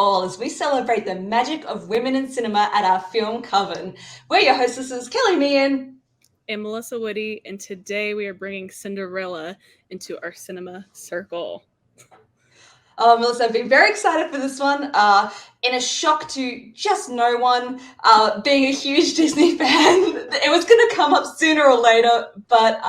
all as we celebrate the magic of women in cinema at our Film Coven. We're your hostesses, Kelli Mehan and Melissa Woody, and today we are bringing Cinderella into our cinema circle. Melissa, I've been very excited for this one. In a shock to just no one, being a huge Disney fan, it was going to come up sooner or later, but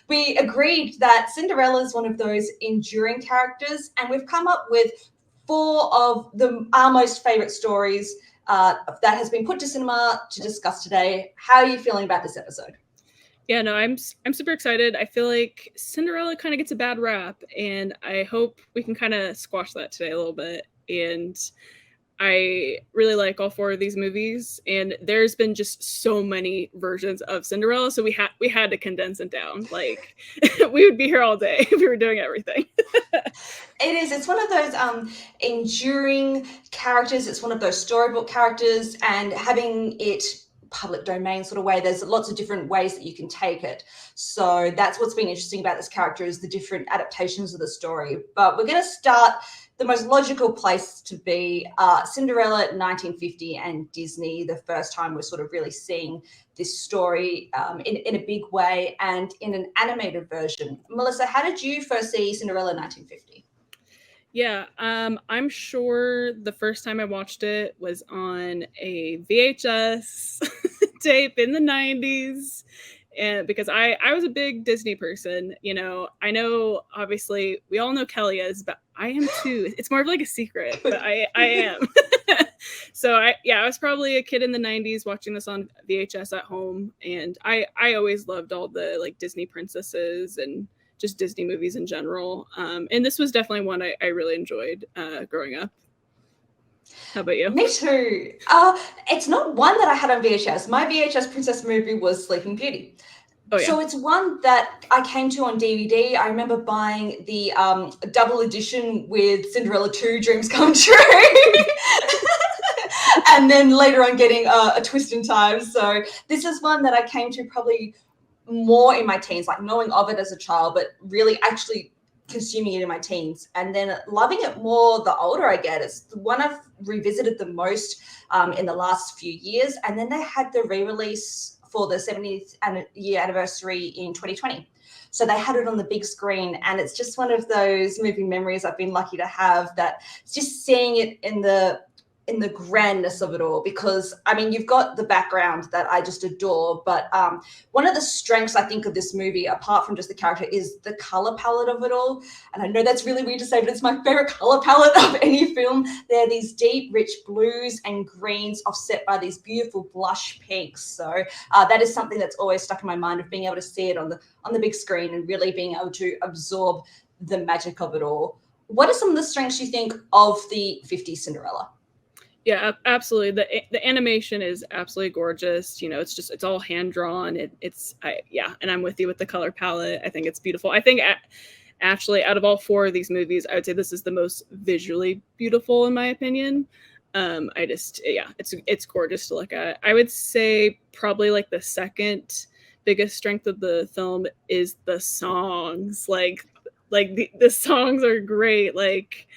we agreed that Cinderella is one of those enduring characters, and we've come up with four of our most favorite stories that has been put to cinema to discuss today. How are you feeling about this episode? Yeah, no, I'm super excited. I feel like Cinderella kind of gets a bad rap, and I hope we can kind of squash that today a little bit. And I really like all four of these movies, and there's been just so many versions of Cinderella, so we had to condense it down. Like, we would be here all day if we were doing everything. It is. It's one of those enduring characters. It's one of those storybook characters, and having it public domain sort of way, there's lots of different ways that you can take it. So that's what's been interesting about this character, is the different adaptations of the story. But we're going to start the most logical place to be, Cinderella 1950 and Disney, the first time we're sort of really seeing this story in a big way and in an animated version. Melissa, how did you first see Cinderella 1950? Yeah, I'm sure the first time I watched it was on a VHS tape in the 90s. And because I was a big Disney person, you know, I know obviously we all know Kelli is, but I am too. It's more of like a secret, but I am. So I was probably a kid in the 90s watching this on VHS at home, and I always loved all the like Disney princesses and just Disney movies in general. And this was definitely one I really enjoyed growing up. How about you? Me too. It's not one that I had on VHS. My VHS princess movie was Sleeping Beauty. Oh, yeah. So it's one that I came to on DVD. I remember buying the double edition with Cinderella 2 Dreams Come True. And then later on getting a twist in time. So this is one that I came to probably more in my teens, like knowing of it as a child, but really actually consuming it in my teens, and then loving it more the older I get. It's the one I've revisited the most in the last few years. And then they had the re-release for the 70th year anniversary in 2020. So they had it on the big screen, and it's just one of those movie memories I've been lucky to have, that just seeing it in the grandness of it all, because I mean, you've got the background that I just adore, but one of the strengths I think of this movie, apart from just the character, is the color palette of it all. And I know that's really weird to say, but it's my favorite color palette of any film. They're these deep, rich blues and greens offset by these beautiful blush pinks. So that is something that's always stuck in my mind, of being able to see it on the big screen and really being able to absorb the magic of it all. What are some of the strengths you think of the 50s Cinderella? Yeah, absolutely. The animation is absolutely gorgeous. You know, it's all hand drawn. And I'm with you with the color palette. I think it's beautiful. I think actually, out of all four of these movies, I would say this is the most visually beautiful in my opinion. It's gorgeous to look at. I would say probably like the second biggest strength of the film is the songs. Like the songs are great. Like,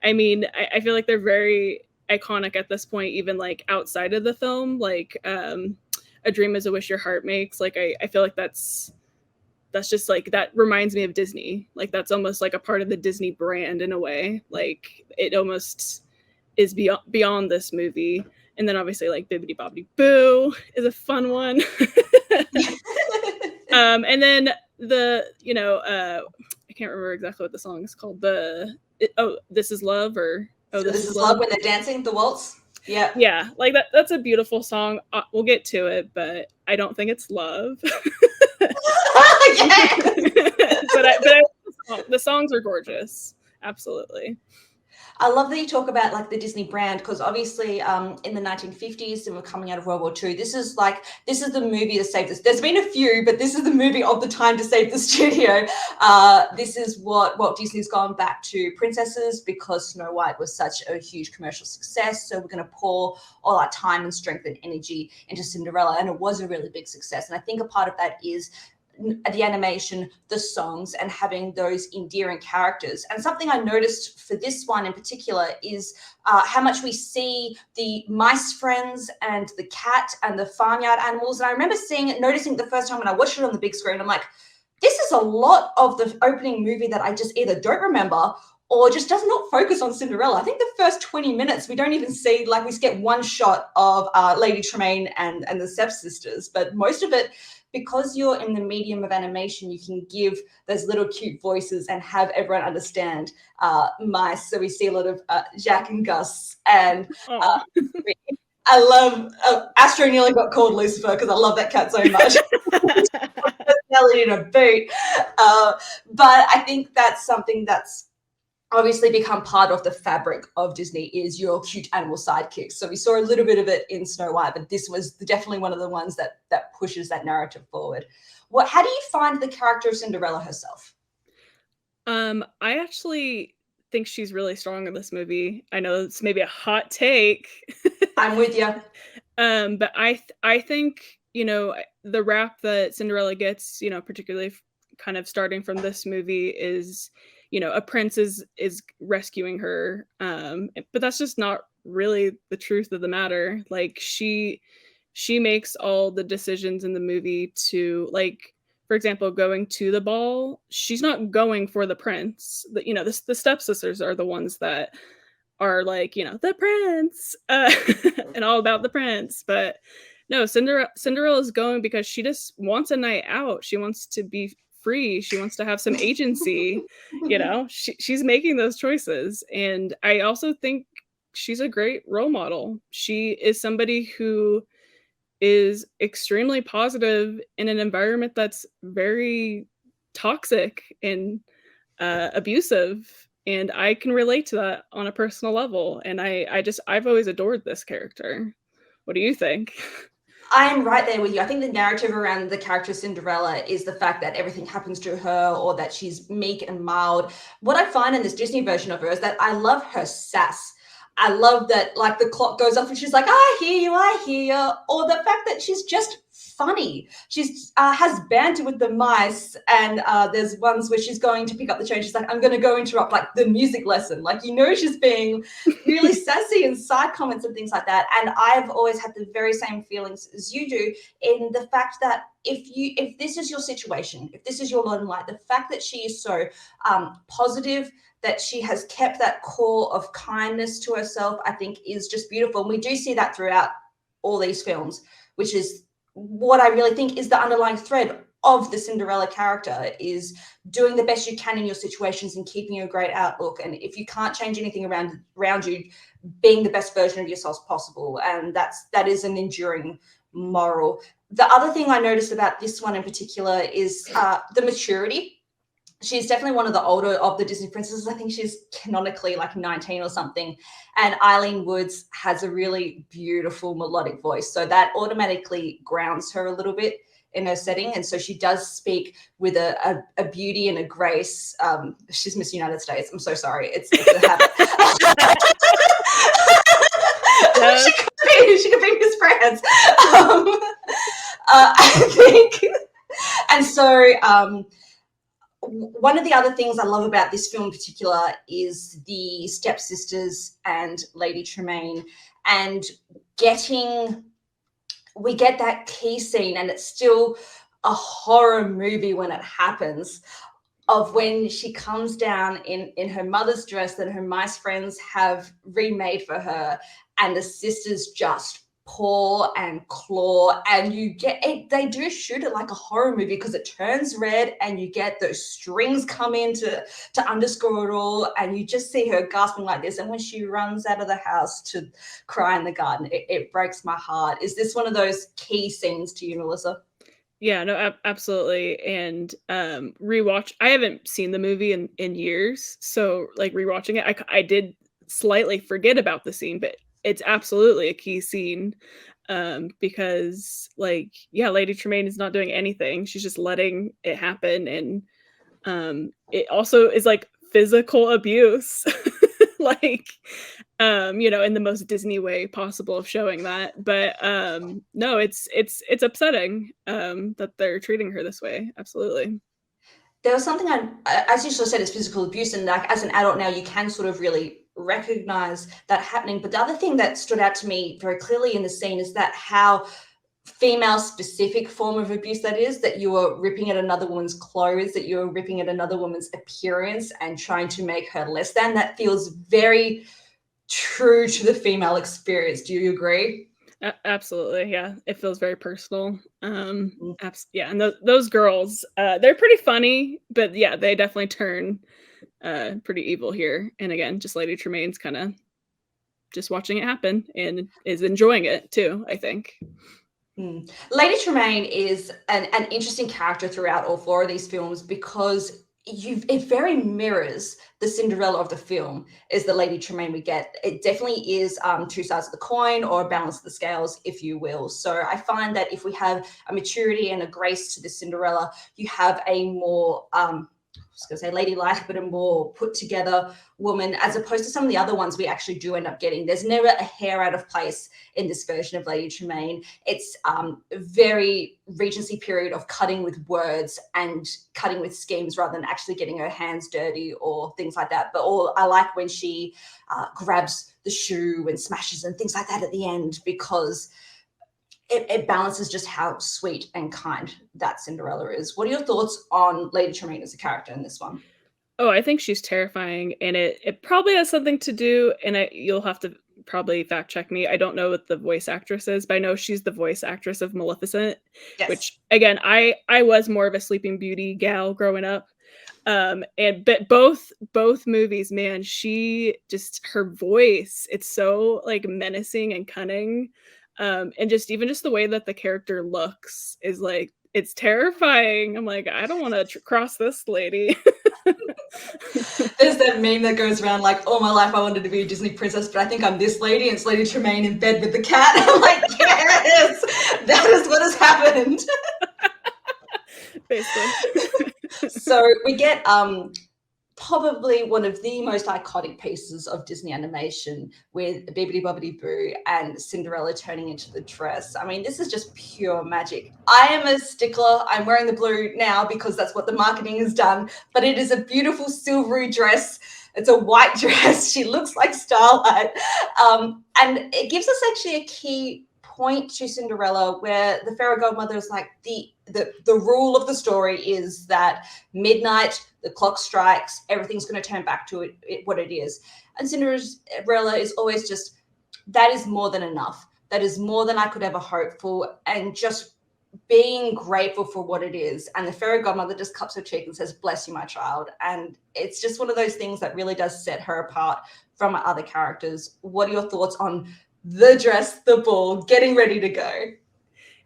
I mean, I feel like they're very iconic at this point, even like outside of the film. Like A Dream Is a Wish Your Heart Makes. Like I feel like that's just like, that reminds me of Disney. Like that's almost like a part of the Disney brand in a way. Like it almost is beyond this movie. And then obviously like Bibbidi Bobbidi Boo is a fun one. And then I can't remember exactly what the song is called. This Is Love, or This Is Love, when they're dancing, the waltz. Yeah. Yeah, like that's a beautiful song. We'll get to it, but I don't think it's love. but the songs are gorgeous. Absolutely. I love that you talk about like the Disney brand, because obviously in the 1950s, and we're coming out of World War II, this is the movie to save this. There's been a few, but this is the movie of the time to save the studio. This is what Walt Disney's gone back to princesses, because Snow White was such a huge commercial success. So we're going to pour all our time and strength and energy into Cinderella, and it was a really big success. And I think a part of that is the animation, the songs, and having those endearing characters. And something I noticed for this one in particular is how much we see the mice friends and the cat and the farmyard animals. And I remember noticing the first time when I watched it on the big screen, I'm like, this is a lot of the opening movie that I just either don't remember or just does not focus on Cinderella. I think the first 20 minutes, we don't even see, like, we get one shot of Lady Tremaine and the stepsisters, but most of it, because you're in the medium of animation, you can give those little cute voices and have everyone understand mice. So we see a lot of Jack and Gus, and I love Astro nearly got called Lucifer because I love that cat so much. Personality in a boot. But I think that's something that's obviously become part of the fabric of Disney, is your cute animal sidekicks. So we saw a little bit of it in Snow White, but this was definitely one of the ones that pushes that narrative forward. How do you find the character of Cinderella herself? I actually think she's really strong in this movie. I know it's maybe a hot take. I'm with you. But I think, the rap that Cinderella gets, particularly kind of starting from this movie is, a prince is rescuing her. But that's just not really the truth of the matter. Like, she makes all the decisions in the movie to, like, for example, going to the ball. She's not going for the prince. The stepsisters are the ones that are like, the prince, and all about the prince. But no, Cinderella is going because she just wants a night out. She wants to be free. She wants to have some agency. She's making those choices. And I also think she's a great role model. She is somebody who is extremely positive in an environment that's very toxic and abusive. And I can relate to that on a personal level. And I've always adored this character. What do you think? I'm right there with you. I think the narrative around the character Cinderella is the fact that everything happens to her, or that she's meek and mild. What I find in this Disney version of her is that I love her sass. I love that, like, the clock goes off and she's like, I hear you. Or the fact that she's just funny. She's has banter with the mice, and there's ones where she's going to pick up the chain. She's like, I'm going to go interrupt, like, the music lesson. Like, she's being really sassy, and side comments and things like that. And I've always had the very same feelings as you do, in the fact that if this is your situation, if this is your lot in life, the fact that she is so positive, that she has kept that core of kindness to herself, I think is just beautiful. And we do see that throughout all these films, which is what I really think is the underlying thread of the Cinderella character, is doing the best you can in your situations and keeping a great outlook. And if you can't change anything around you, being the best version of yourself possible. And that is an enduring moral. The other thing I noticed about this one in particular is the maturity. She's definitely one of the older of the Disney princesses. I think she's canonically like 19 or something. And Eileen Woods has a really beautiful melodic voice. So that automatically grounds her a little bit in her setting. And so she does speak with a beauty and a grace. She's Miss United States. I'm so sorry. It's a habit. She could be Miss France. I think. And so one of the other things I love about this film in particular is the stepsisters and Lady Tremaine, and we get that key scene, and it's still a horror movie when it happens, of when she comes down in her mother's dress that her mice friends have remade for her, and the sisters just paw and claw, and you get it. They do shoot it like a horror movie because it turns red, and you get those strings come in to underscore it all, and you just see her gasping like this. And when she runs out of the house to cry in the garden, it breaks my heart. Is this one of those key scenes to you, Melissa? Yeah, no, absolutely. And I haven't seen the movie in years, so like rewatching it, I did slightly forget about the scene, but it's absolutely a key scene, because, like, yeah, Lady Tremaine is not doing anything. She's just letting it happen. And it also is like physical abuse. Like, in the most Disney way possible of showing that. But no, it's upsetting that they're treating her this way. Absolutely. There was something as you sort of said, it's physical abuse, and like as an adult now, you can sort of really recognize that happening. But the other thing that stood out to me very clearly in the scene is that how female specific form of abuse that is, that you are ripping at another woman's clothes, that you're ripping at another woman's appearance and trying to make her less than. That feels very true to the female experience. Do you agree? Absolutely, yeah. It feels very personal. Yeah, and those girls, they're pretty funny, but yeah, they definitely turn pretty evil here. And again, just Lady Tremaine's kind of just watching it happen and is enjoying it too, I think. Lady Tremaine is an interesting character throughout all four of these films because it very mirrors the Cinderella of the film is the Lady Tremaine we get. It definitely is two sides of the coin or a balance of the scales, if you will. So I find that if we have a maturity and a grace to the Cinderella, you have a more I was going to say ladylike, but a more put together woman, as opposed to some of the other ones we actually do end up getting. There's never a hair out of place in this version of Lady Tremaine. It's a very Regency period of cutting with words and cutting with schemes rather than actually getting her hands dirty or things like that. But I like when she grabs the shoe and smashes and things like that at the end, because it balances just how sweet and kind that Cinderella is. What are your thoughts on Lady Tremaine as a character in this one? Oh, I think she's terrifying, and it probably has something to do, and you'll have to probably fact check me. I don't know what the voice actress is, but I know she's the voice actress of Maleficent, Yes. which again, I was more of a Sleeping Beauty gal growing up. But both movies, man, she just, her voice, it's so like menacing and cunning. And just even just the way that the character looks is like, it's terrifying. I'm like, I don't want to cross this lady. There's that meme that goes around like, all my life I wanted to be a Disney princess, but I think I'm this lady, and it's Lady Tremaine in bed with the cat. I'm like, yes, that is what has happened. Basically. So we get probably one of the most iconic pieces of Disney animation with Bibbidi Bobbidi Boo and Cinderella turning into the dress. I mean, this is just pure magic. I am a stickler. I'm wearing the blue now because that's what the marketing has done, but it is a beautiful silvery dress. It's a white dress. She looks like Starlight. And it gives us actually a key point to Cinderella where the fairy godmother is like, the rule of the story is that midnight, the clock strikes, everything's going to turn back to what it is. And Cinderella is always just, that is more than enough. That is more than I could ever hope for. And just being grateful for what it is. And the fairy godmother just cups her cheek and says, bless you, my child. And it's just one of those things that really does set her apart from other characters. What are your thoughts on the dress, the ball, getting ready to go?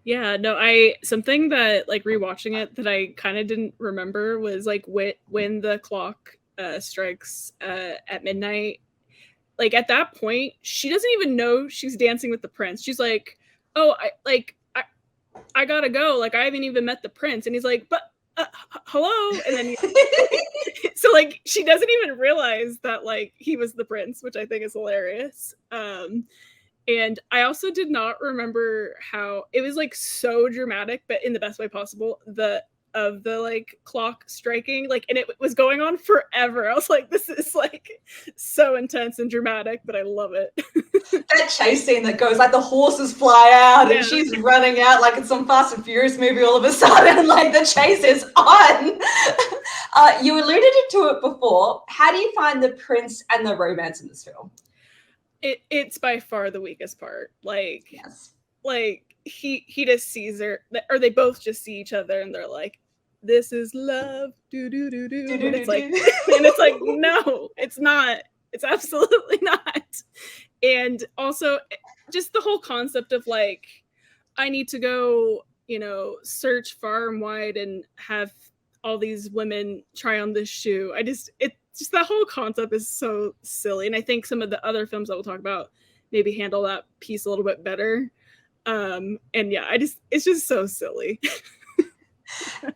Yeah, no, something that like rewatching it that I kind of didn't remember was like when the clock strikes at midnight. Like at that point, she doesn't even know she's dancing with the prince. She's like, "Oh, I gotta go. Like I haven't even met the prince," and he's like, "But hello," and then so like she doesn't even realize that like he was the prince, which I think is hilarious. And I also did not remember how it was like so dramatic, but in the best way possible. The like clock striking, like, and it was going on forever. I was like, this is like so intense and dramatic, but I love it. That chase scene that goes like the horses fly out and she's running out like it's some Fast and Furious movie all of a sudden, like the chase is on. You alluded to it before. How do you find the prince and the romance in this film? It's by far the weakest part. Like, yes. Like he just sees her, or they both just see each other, and they're like, "This is love." Do do do do. And it's like, no, it's not. It's absolutely not. And also, just the whole concept of like, I need to go, search far and wide and have all these women try on this shoe. Just that whole concept is so silly. And I think some of the other films that we'll talk about maybe handle that piece a little bit better. And yeah, it's just so silly.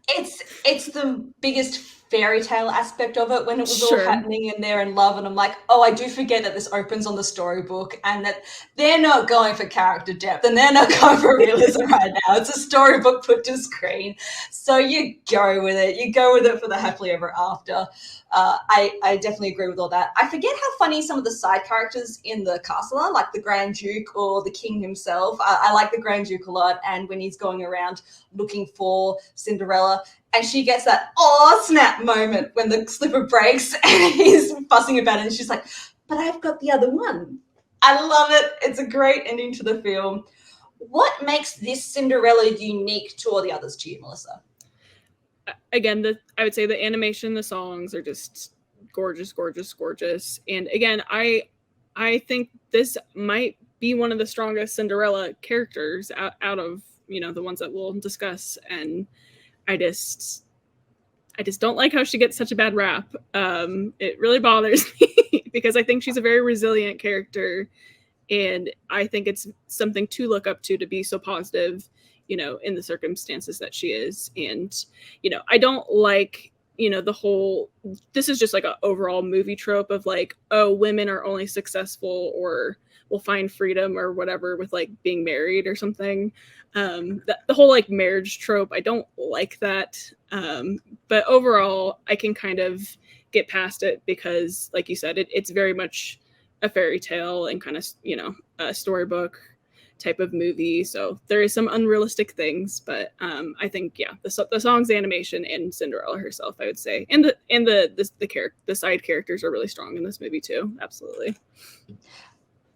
It's the biggest fairy tale aspect of it when it was all Sure. happening and they're in love, and I'm like, oh, I do forget that this opens on the storybook and that they're not going for character depth and they're not going for realism right now. It's a storybook put to screen, so you go with it for the happily ever after. I definitely agree with all that. I forget how funny some of the side characters in the castle are, like the Grand Duke or the King himself. I like the Grand Duke a lot, and when he's going around looking for Cinderella, and she gets that oh snap moment when the slipper breaks and he's fussing about it, and she's like, but I've got the other one. I love it. It's a great ending to the film. What makes this Cinderella unique to all the others to you, Melissa? Again, I would say the animation, the songs are just gorgeous, gorgeous, gorgeous. And again, I think this might be one of the strongest Cinderella characters out of, you know, the ones that we'll discuss. And I just don't like how she gets such a bad rap. It really bothers me because I think she's a very resilient character, and I think it's something to look up to be so positive, you know, in the circumstances that she is. And, you know, I don't like, you know, the whole, this is just like an overall movie trope of like, oh, women are only successful or will find freedom or whatever with like being married or something. The whole like marriage trope, I don't like that. But overall, I can kind of get past it because, like you said, it's very much a fairy tale and kind of, you know, a storybook type of movie. So there is some unrealistic things, but I think, yeah, the songs, the animation, and Cinderella herself, I would say, and the side characters are really strong in this movie too. Absolutely.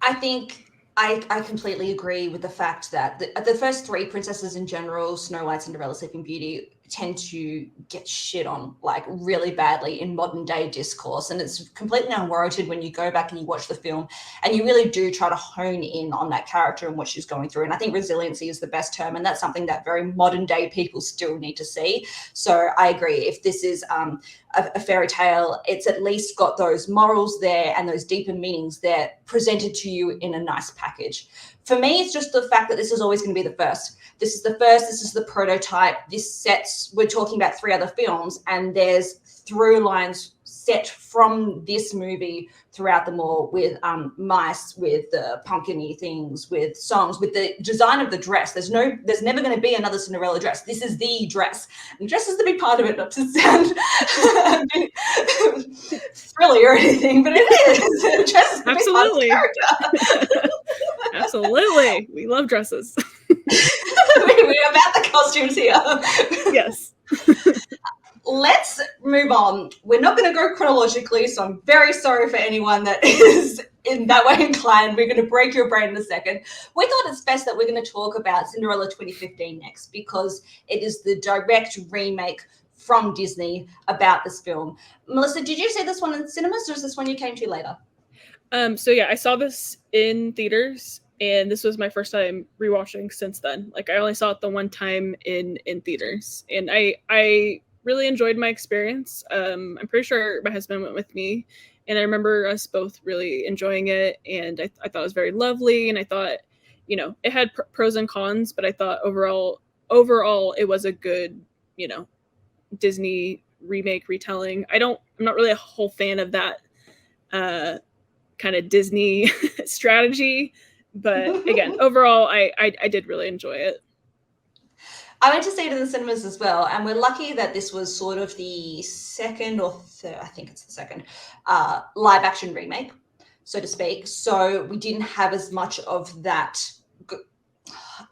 I think I completely agree with the fact that the first three princesses in general, Snow White, Cinderella, Sleeping Beauty, tend to get shit on like really badly in modern day discourse, and it's completely unwarranted when you go back and you watch the film and you really do try to hone in on that character and what she's going through. And I think resiliency is the best term, and that's something that very modern day people still need to see. So I agree, if this is a fairy tale, it's at least got those morals there and those deeper meanings there presented to you in a nice package. For me, it's just the fact that this is always going to be the first. This is the first, this is the prototype. This sets, we're talking about 3 other films, and there's through lines set from this movie throughout them all, with mice, with pumpkin-y things, with songs, with the design of the dress. There's never going to be another Cinderella dress. This is the dress. And dress is the big part of it, not to sound frilly or anything, but it is. Dress is the Absolutely. big part of the character. Absolutely. We love dresses. We're about the costumes here. Yes. Let's move on. We're not going to go chronologically, so I'm very sorry for anyone that is in that way inclined. We're going to break your brain in a second. We thought it's best that we're going to talk about Cinderella 2015 next, because it is the direct remake from Disney about this film. Melissa, did you see this one in cinemas, or is this one you came to later? So yeah, I saw this in theaters, and this was my first time rewatching since then. Like, I only saw it the one time in theaters, and I really enjoyed my experience. I'm pretty sure my husband went with me, and I remember us both really enjoying it, and I thought it was very lovely, and I thought, you know, it had pros and cons, but I thought overall it was a good, you know, Disney remake retelling. I'm not really a whole fan of that kind of Disney strategy, but again, overall, I did really enjoy it. I went to see it in the cinemas as well, and we're lucky that this was sort of the second or third, I think it's the second, live action remake, so to speak. So we didn't have as much of that,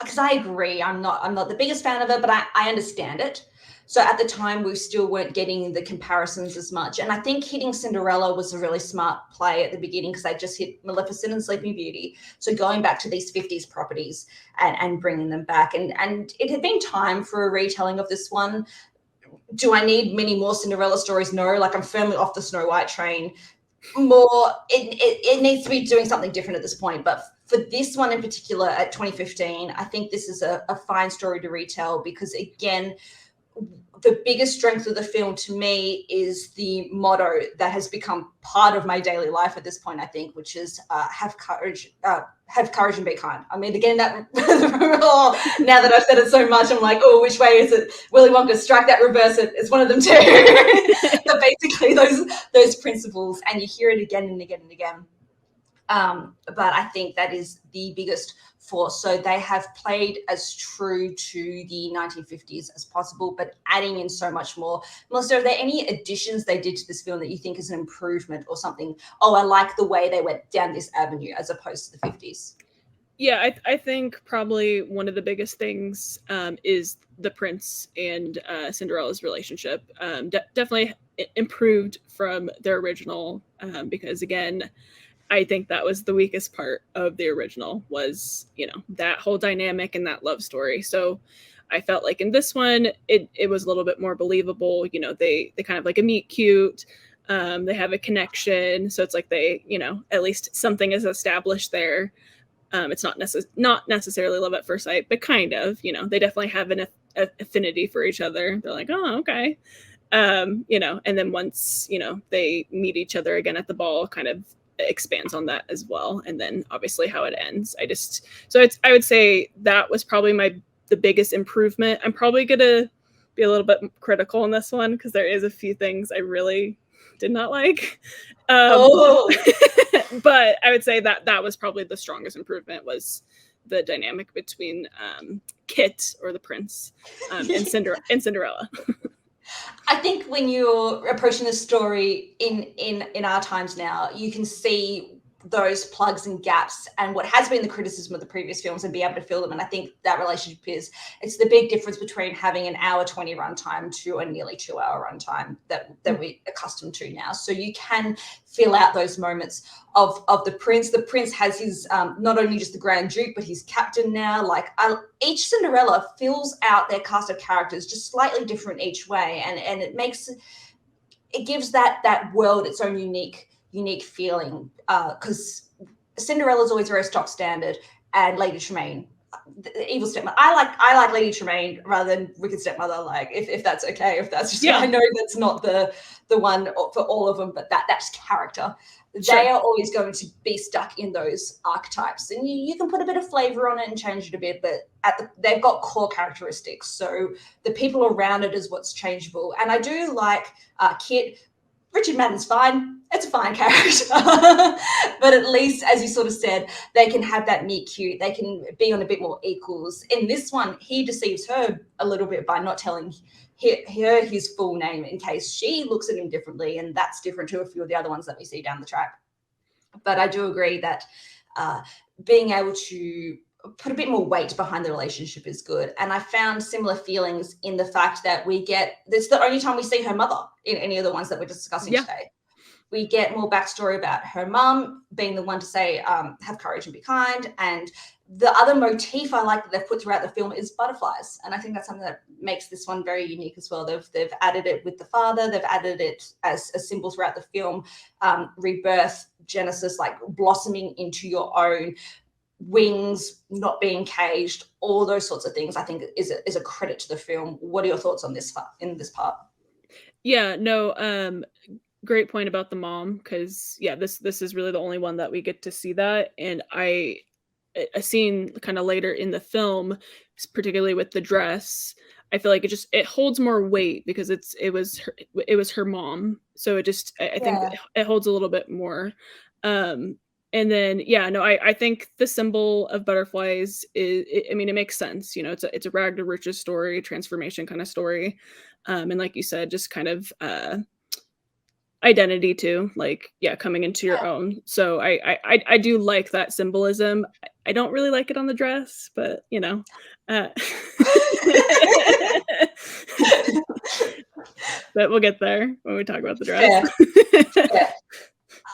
because I agree, I'm not the biggest fan of it, but I understand it. So at the time, we still weren't getting the comparisons as much. And I think hitting Cinderella was a really smart play at the beginning, because I just hit Maleficent and Sleeping Beauty. So going back to these 50s properties and bringing them back. And it had been time for a retelling of this one. Do I need many more Cinderella stories? No, like, I'm firmly off the Snow White train. It needs to be doing something different at this point. But for this one in particular at 2015, I think this is a fine story to retell, because, again, the biggest strength of the film to me is the motto that has become part of my daily life at this point, I think, which is have courage and be kind. I mean, again, that now that I've said it so much, I'm like, oh, which way is it? Willy Wonka, strike that, reverse it. It's one of them too. But basically those principles, and you hear it again and again and again. But I think that is the biggest force. So they have played as true to the 1950s as possible, but adding in so much more. Melissa, are there any additions they did to this film that you think is an improvement or something? Oh, I like the way they went down this avenue as opposed to the 50s. Yeah, I think probably one of the biggest things is the prince and Cinderella's relationship. Definitely improved from their original because, again, I think that was the weakest part of the original was, that whole dynamic and that love story. So I felt like in this one, it was a little bit more believable. They kind of like a meet cute. They have a connection. So it's like they, at least something is established there. It's not necessarily love at first sight, but kind of, they definitely have an affinity for each other. They're like, oh, okay. And then once, they meet each other again at the ball, kind of expands on that as well. And then obviously how it ends. I would say that was probably the biggest improvement. I'm probably going to be a little bit critical on this one because there is a few things I really did not like. But I would say that was probably the strongest improvement was the dynamic between Kit or the prince and Cinderella. I think when you're approaching the story in our times now, you can see those plugs and gaps and what has been the criticism of the previous films and be able to fill them. And I think that relationship it's the big difference between having an hour 20 runtime to a nearly 2 hour runtime that we're accustomed to now. So you can fill out those moments of the prince. The prince has his not only just the Grand Duke, but he's captain now. Like each Cinderella fills out their cast of characters just slightly different each way, and it gives that world its own unique feeling, because Cinderella's always very stock standard, and Lady Tremaine, the evil stepmother. I like Lady Tremaine rather than Wicked Stepmother. Like if that's okay, if that's just I know that's not the one for all of them, but that's character. Sure. They are always going to be stuck in those archetypes, and you can put a bit of flavor on it and change it a bit, but they've got core characteristics. So the people around it is what's changeable. And I do like Kit. Richard Madden's fine. It's a fine character. But at least, as you sort of said, they can have that meet cute. They can be on a bit more equals. In this one, he deceives her a little bit by not telling her his full name in case she looks at him differently, and that's different to a few of the other ones that we see down the track. But I do agree that being able to put a bit more weight behind the relationship is good. And I found similar feelings in the fact that it's the only time we see her mother in any of the ones that we're discussing today. We get more backstory about her mum being the one to say, have courage and be kind. And the other motif I like that they've put throughout the film is butterflies. And I think that's something that makes this one very unique as well. They've added it with the father. They've added it as a symbol throughout the film. Rebirth, Genesis, like blossoming into your own wings, not being caged, all those sorts of things, I think is a credit to the film. What are your thoughts on this part? Yeah, no, great point about the mom, because this is really the only one that we get to see that. And a scene kind of later in the film, particularly with the dress, I feel like it holds more weight because it was her mom, so I think it holds a little bit more. And then, I think the symbol of butterflies it makes sense. It's a rag to riches story, transformation kind of story. And like you said, just kind of identity too, like, coming into your own. So I do like that symbolism. I don't really like it on the dress, but but we'll get there when we talk about the dress.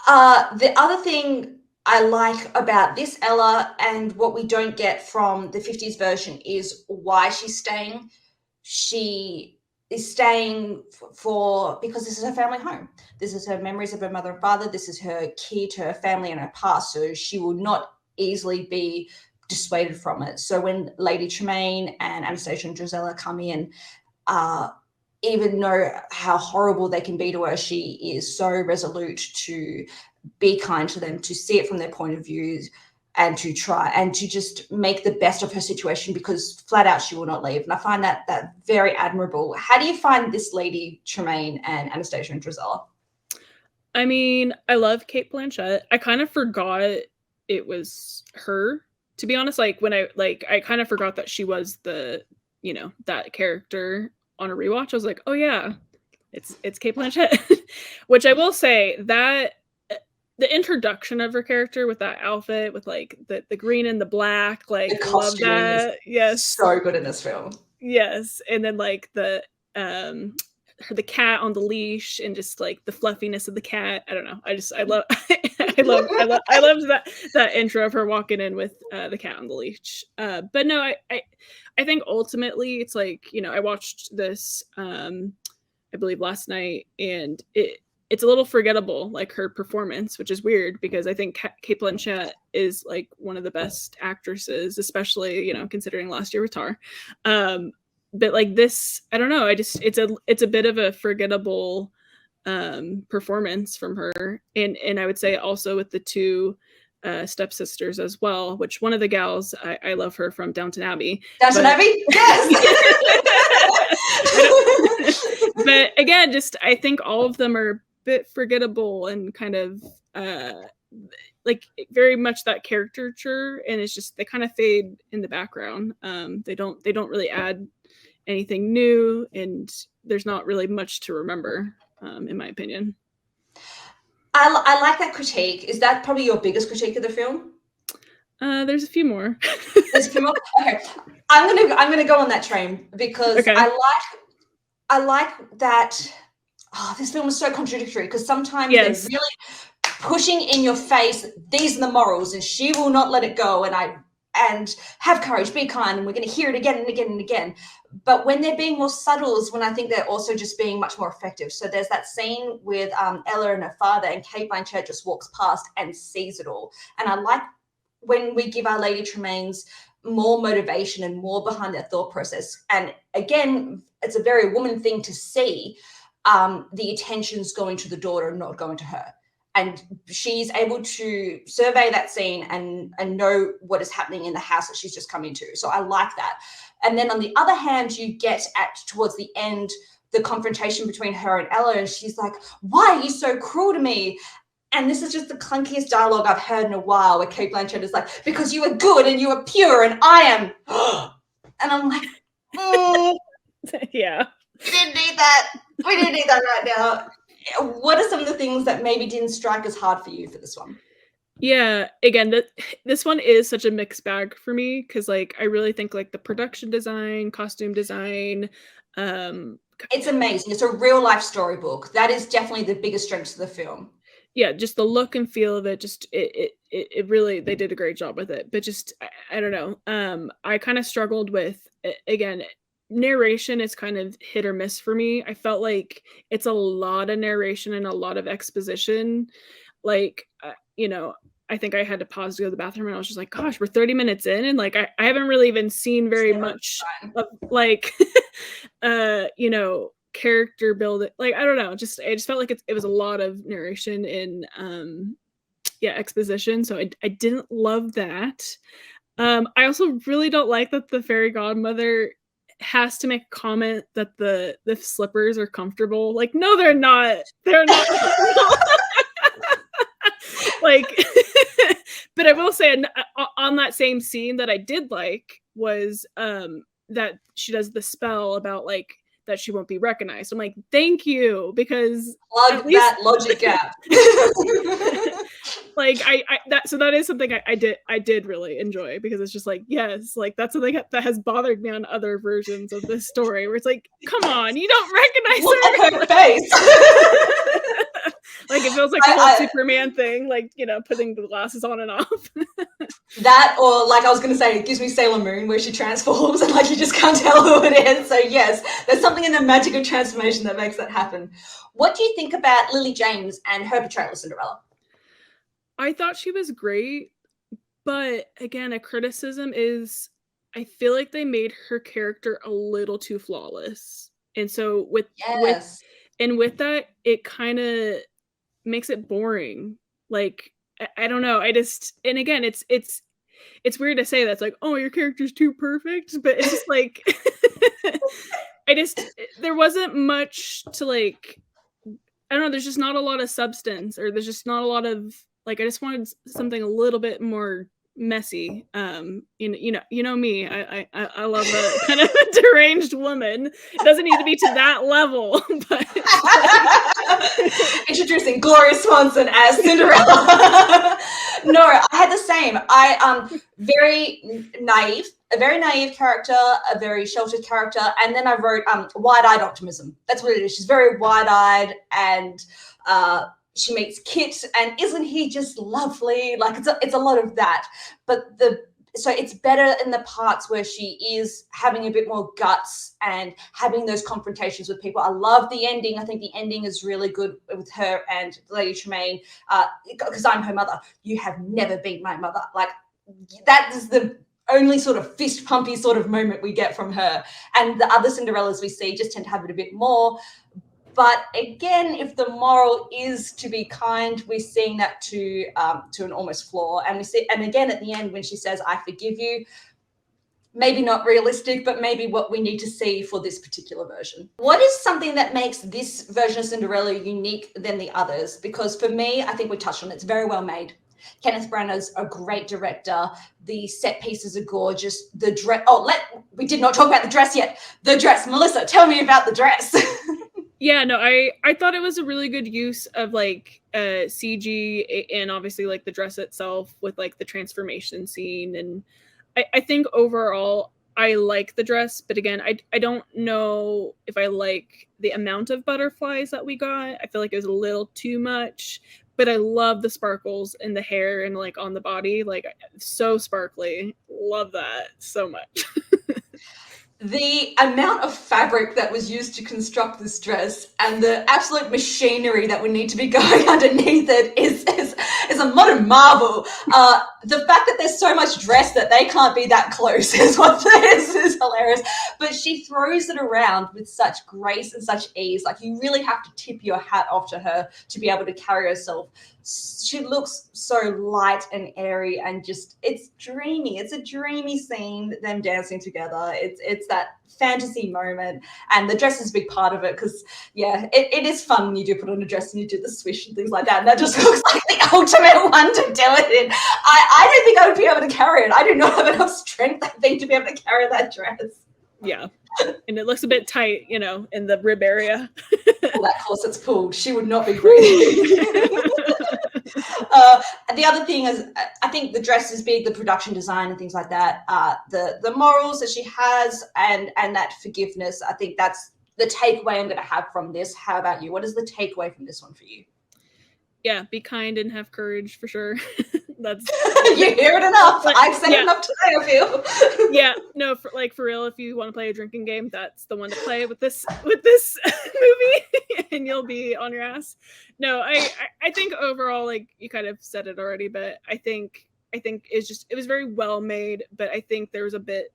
The other thing I like about this Ella and what we don't get from the 50s version is why she's staying. She is staying because this is her family home. This is her memories of her mother and father. This is her key to her family and her past. So she will not easily be dissuaded from it. So when Lady Tremaine and Anastasia and Drizella come in, even know how horrible they can be to her, she is so resolute to be kind to them, to see it from their point of view, and to try and to just make the best of her situation, because flat out she will not leave. And I find that very admirable. How do you find this lady, Tremaine, and Anastasia and Drizella? I mean, I love Cate Blanchett. I kind of forgot it was her, to be honest. Like when I kind of forgot that she was the, that character on a rewatch. I was like, oh yeah, it's Cate Blanchett. Which I will say that the introduction of her character with that outfit, with like the green and the black, like The love costuming that. is Yes. so good in this film. Yes. And then like the cat on the leash and just like the fluffiness of the cat. I don't know. I love I loved that intro of her walking in with the cat on the leash. But no, I think ultimately it's like, I watched this I believe last night, and it's a little forgettable, like her performance, which is weird because I think Cate Blanchett is like one of the best actresses, especially, considering last year with Tar. But like this, I don't know. It's a bit of a forgettable performance from her. And I would say also with the two stepsisters as well, which one of the gals, I love her from Downton Abbey. Downton Abbey? Yes! But again, just I think all of them are a bit forgettable and kind of like very much that caricature, and it's just they kind of fade in the background. They don't really add anything new, and there's not really much to remember, in my opinion. I like that critique. Is that probably your biggest critique of the film? There's a few more. There's a few more? Okay. I'm gonna go on that train because okay. I like that. Oh, this film is so contradictory because sometimes they're really pushing in your face, these are the morals, and she will not let it go. And have courage, be kind, and we're going to hear it again and again and again. But when they're being more subtle is when I think they're also just being much more effective. So there's that scene with Ella and her father, and Cate Blanchett just walks past and sees it all. And I like when we give our Lady Tremaines more motivation and more behind their thought process. And again, it's a very woman thing to see the attention's going to the daughter and not going to her. And she's able to survey that scene and know what is happening in the house that she's just come into. So I like that. And then on the other hand, you get towards the end, the confrontation between her and Ella, and she's like, why are you so cruel to me? And this is just the clunkiest dialogue I've heard in a while, where Cate Blanchett is like, because you are good and you are pure and I am. And I'm like, yeah. We didn't need that. We didn't need that right now. What are some of the things that maybe didn't strike as hard for you for this one? Yeah, again, this one is such a mixed bag for me because, like, I really think like the production design, costume design, it's amazing. It's a real life storybook. That is definitely the biggest strength of the film. Yeah, just the look and feel of it. Just it really, they did a great job with it. But just I don't know. I kind of struggled with, again, narration is kind of hit or miss for me. I felt like it's a lot of narration and a lot of exposition. Like, I think I had to pause to go to the bathroom, and I was just like, gosh, we're 30 minutes in, and like I haven't really even seen very much of like character building. Like, I don't know, I just felt like it was a lot of narration and exposition. So I didn't love that. I also really don't like that the fairy godmother has to make a comment that the slippers are comfortable. Like, no, they're not. They're not comfortable. Like, but I will say on that same scene that I did like was that she does the spell about like that she won't be recognized. I'm like, thank you, because plug that logic gap. Like that is something I did really enjoy, because it's just like, yes, like that's something that has bothered me on other versions of this story, where it's like, come on, you don't recognize her face. Like, it feels like the whole Superman thing, like, putting the glasses on and off. That, or like I was going to say, it gives me Sailor Moon, where she transforms and like you just can't tell who it is. So yes, there's something in the magic of transformation that makes that happen. What do you think about Lily James and her portrayal of Cinderella? I thought she was great, but again, a criticism is I feel like they made her character a little too flawless. And so with Yes. with that, it kind of makes it boring. Like I don't know. I just, and again, it's weird to say that's like, oh, your character's too perfect, but it's just like I just, there wasn't much to like, I don't know, there's just not a lot of substance, or there's just not a lot of like, I just wanted something a little bit more messy. You know me. I love a kind of deranged woman. It doesn't need to be to that level, but Introducing Gloria Swanson as Cinderella. No, I had the same. I a very naive character, a very sheltered character, and then I wrote wide-eyed optimism. That's what it is. She's very wide-eyed, and she meets Kit, and isn't he just lovely? Like it's a lot of that, but so it's better in the parts where she is having a bit more guts and having those confrontations with people. I love the ending. I think the ending is really good with her and Lady Tremaine, because I'm her mother. You have never been my mother. Like that is the only sort of fist pumpy sort of moment we get from her. And the other Cinderellas we see just tend to have it a bit more. But again, if the moral is to be kind, we're seeing that to an almost flaw. And we see, and again at the end when she says, "I forgive you," maybe not realistic, but maybe what we need to see for this particular version. What is something that makes this version of Cinderella unique than the others? Because for me, I think we touched on it. It's very well made. Kenneth Branagh's a great director. The set pieces are gorgeous. The dress. We did not talk about the dress yet. The dress, Melissa, tell me about the dress. Yeah, no, I thought it was a really good use of like CG and obviously like the dress itself with like the transformation scene. And I think overall I like the dress, but again, I don't know if I like the amount of butterflies that we got. I feel like it was a little too much, but I love the sparkles in the hair and like on the body, like so sparkly. Love that so much. The amount of fabric that was used to construct this dress and the absolute machinery that would need to be going underneath it is a modern marvel. The fact that there's so much dress that they can't be that close is what is hilarious. But she throws it around with such grace and such ease. Like you really have to tip your hat off to her to be able to carry herself. She looks so light and airy and just, it's dreamy. It's a dreamy scene, them dancing together. It's that fantasy moment, and the dress is a big part of it because, yeah, it is fun when you do put on a dress and you do the swish and things like that, and that just looks like the ultimate one to do it in. I don't think I would be able to carry it. I do not have enough strength, I think, to be able to carry that dress. Yeah. And it looks a bit tight, you know, in the rib area. Well, that corset's pulled. She would not be breathing. The other thing is, I think the dress is big, the production design and things like that. The morals that she has and that forgiveness. I think that's the takeaway I'm going to have from this. How about you? What is the takeaway from this one for you? Yeah, be kind and have courage for sure. That's you hear it enough. I've said it enough today, I feel. Yeah, no, for real, if you want to play a drinking game, that's the one to play with this movie, and you'll be on your ass. No, I think overall, like you kind of said it already, but I think it was very well made, but I think there was a bit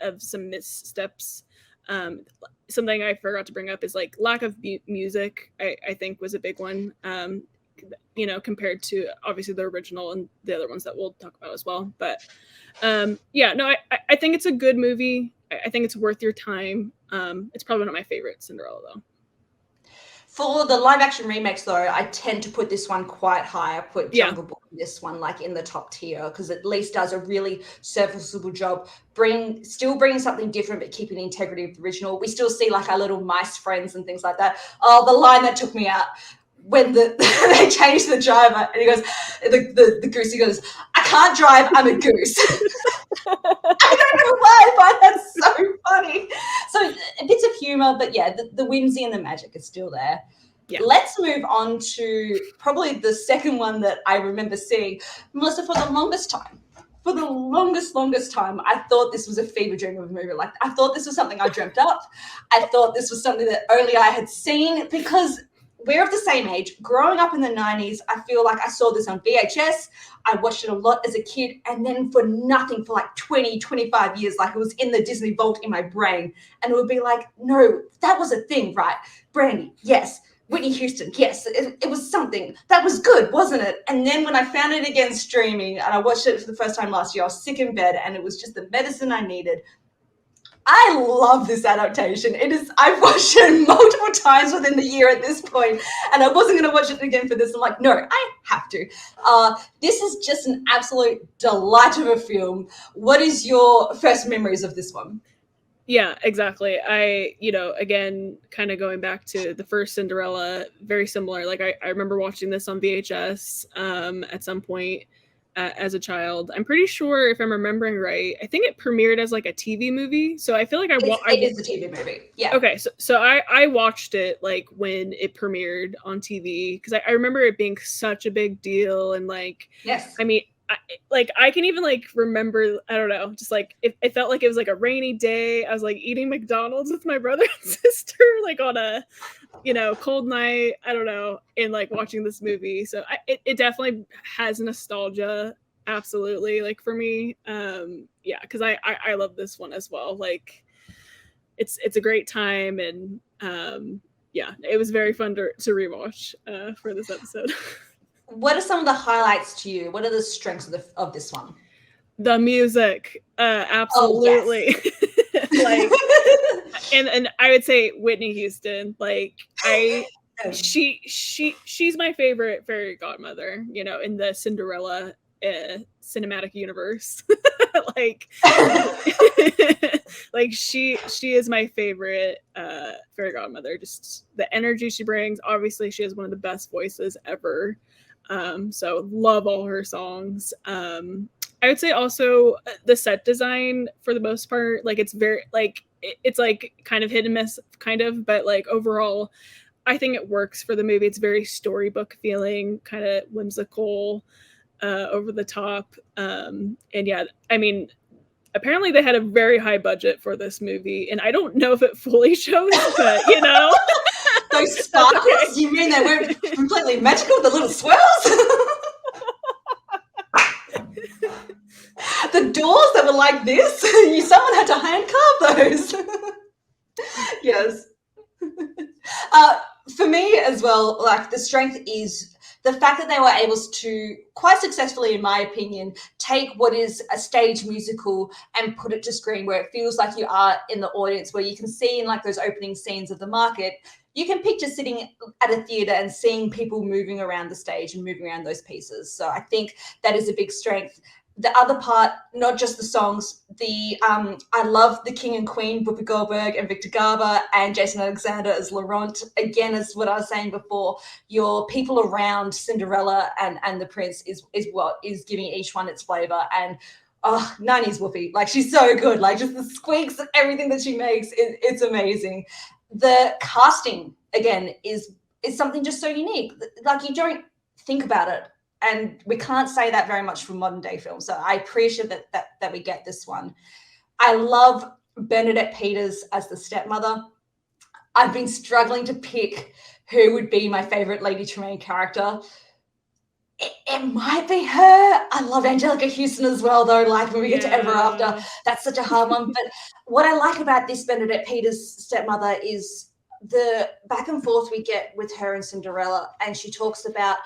of some missteps. Something I forgot to bring up is like lack of music. I think was a big one. You know, compared to obviously the original and the other ones that we'll talk about as well. But yeah, no, I think it's a good movie. I think it's worth your time. It's probably one of my favorite Cinderella though. For the live action remakes though, I tend to put this one quite high. I put Jungle Book in this one like in the top tier because it at least does a really serviceable job, still bringing something different but keeping the integrity of the original. We still see like our little mice friends and things like that. Oh, the line that took me out when they changed the driver and he goes, the goose, he goes, "I can't drive, I'm a goose." I don't know why I find that so funny. So bits of humor, but yeah, the whimsy and the magic is still there. Yeah. Let's move on to probably the second one that I remember seeing. Melissa, for the longest time, I thought this was a fever dream of a movie. Like I thought this was something I dreamt up. I thought this was something that only I had seen because we're of the same age. Growing up in the 90s, I feel like I saw this on VHS. I watched it a lot as a kid, and then for nothing for like 20, 25 years, like it was in the Disney vault in my brain. And it would be like, no, that was a thing, right? Brandy, yes. Whitney Houston, yes, it was something. That was good, wasn't it? And then when I found it again streaming, and I watched it for the first time last year, I was sick in bed, and it was just the medicine I needed. I love this adaptation. I've watched it multiple times within the year at this point, and I wasn't going to watch it again for this. I'm like, no, I have to. This is just an absolute delight of a film. What is your first memories of this one? Yeah, exactly. Again, kind of going back to the first Cinderella, very similar. Like I remember watching this on VHS at some point as a child. I'm pretty sure, if I'm remembering right, I think it premiered as like a TV movie. So I feel like it is a TV movie. Yeah. Okay, so I watched it like when it premiered on TV, because I remember it being such a big deal, and like, yes, I mean, I can even like remember, I don't know, just like it felt like it was like a rainy day. I was like eating McDonald's with my brother and sister, like on a cold night, I don't know, and like watching this movie. So it definitely has nostalgia, absolutely, like for me. Yeah, because I love this one as well. Like it's a great time, and yeah, it was very fun to rewatch for this episode. What are some of the highlights to you? What are the strengths of this one? The music, absolutely. Oh, yes. Like, and I would say Whitney Houston. Like she's my favorite fairy godmother. In the Cinderella cinematic universe. Like, like she is my favorite fairy godmother. Just the energy she brings. Obviously, she has one of the best voices ever. So love all her songs. I would say also the set design, for the most part, like it's very like it's like kind of hit and miss, kind of, but like overall, I think it works for the movie. It's very storybook feeling, kind of whimsical, over the top. And yeah, I mean, apparently they had a very high budget for this movie, and I don't know if it fully shows, but those sparkles, okay. You mean they weren't completely magical, the little swirls? The doors that were like this, someone had to hand carve those. Yes. For me as well, like the strength is the fact that they were able to, quite successfully, in my opinion, take what is a stage musical and put it to screen, where it feels like you are in the audience, where you can see in like those opening scenes of the market, you can picture sitting at a theater and seeing people moving around the stage and moving around those pieces. So I think that is a big strength. The other part, not just the songs, I love the King and Queen, Whoopi Goldberg and Victor Garber, and Jason Alexander as Laurent. Again, as what I was saying before, your people around Cinderella and the Prince is what is giving each one its flavor. And 90s Whoopi, like she's so good, like just the squeaks and everything that she makes, it's amazing. The casting, again, is something just so unique. Like you don't think about it. And we can't say that very much for modern day films. So I appreciate that we get this one. I love Bernadette Peters as the stepmother. I've been struggling to pick who would be my favorite Lady Tremaine character. It might be her. I love Angelica Houston as well, though. Like when we get to Ever After, that's such a hard one. But what I like about this Bernadette Peters stepmother is the back and forth we get with her and Cinderella. And she talks about,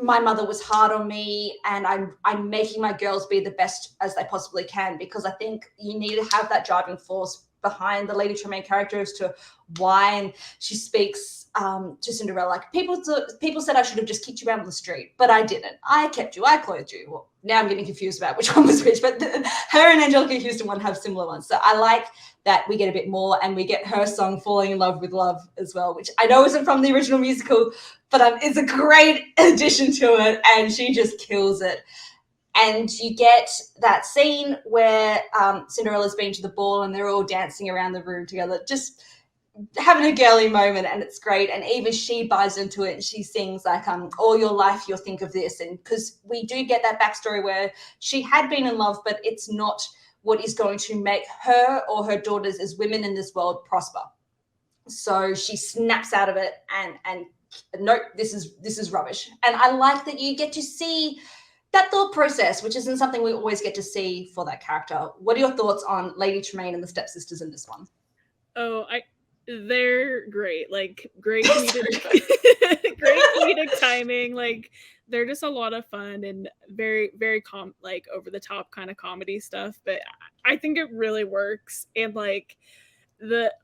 my mother was hard on me, and I'm making my girls be the best as they possibly can, because I think you need to have that driving force behind the Lady Tremaine character as to why. And she speaks to Cinderella like, people said I should have just kicked you out on the street, but I didn't. I kept you. I clothed you. Well, now I'm getting confused about which one was which, but her and Angelica Houston one have similar ones. So I like that we get a bit more, and we get her song Falling in Love with Love as well, which I know isn't from the original musical, but it's a great addition to it, and she just kills it. And you get that scene where Cinderella's been to the ball and they're all dancing around the room together, just having a girly moment, and it's great. And even she buys into it, and she sings like, all your life you'll think of this. And because we do get that backstory where she had been in love, but it's not what is going to make her or her daughters as women in this world prosper. So she snaps out of it and nope, this is rubbish. And I like that you get to see that thought process, which isn't something we always get to see for that character. What are your thoughts on Lady Tremaine and the stepsisters in this one? Oh, they're great. Like great comedic, great comedic timing. Like they're just a lot of fun and very, very like over the top kind of comedy stuff. But I think it really works. And like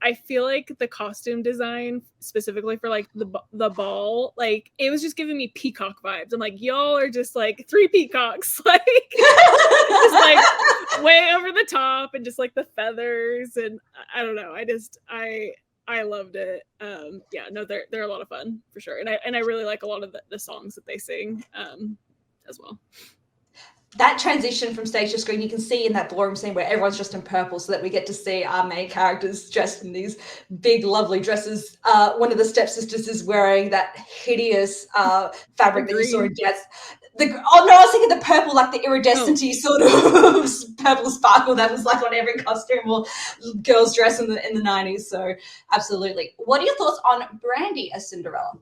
I feel like the costume design specifically for like the ball, like it was just giving me peacock vibes. I'm like, y'all are just like 3 peacocks, like just like way over the top and just like the feathers and I don't know. I loved it. Yeah, no, they're a lot of fun for sure. And I really like a lot of the songs that they sing as well. That transition from stage to screen, you can see in that ballroom scene where everyone's dressed in purple so that we get to see our main characters dressed in these big, lovely dresses. One of the stepsisters is wearing that hideous fabric that you saw in Death. I was thinking the purple, like the iridescent-y sort of purple sparkle that was like on every costume or girl's dress in the 90s. So absolutely. What are your thoughts on Brandy as Cinderella?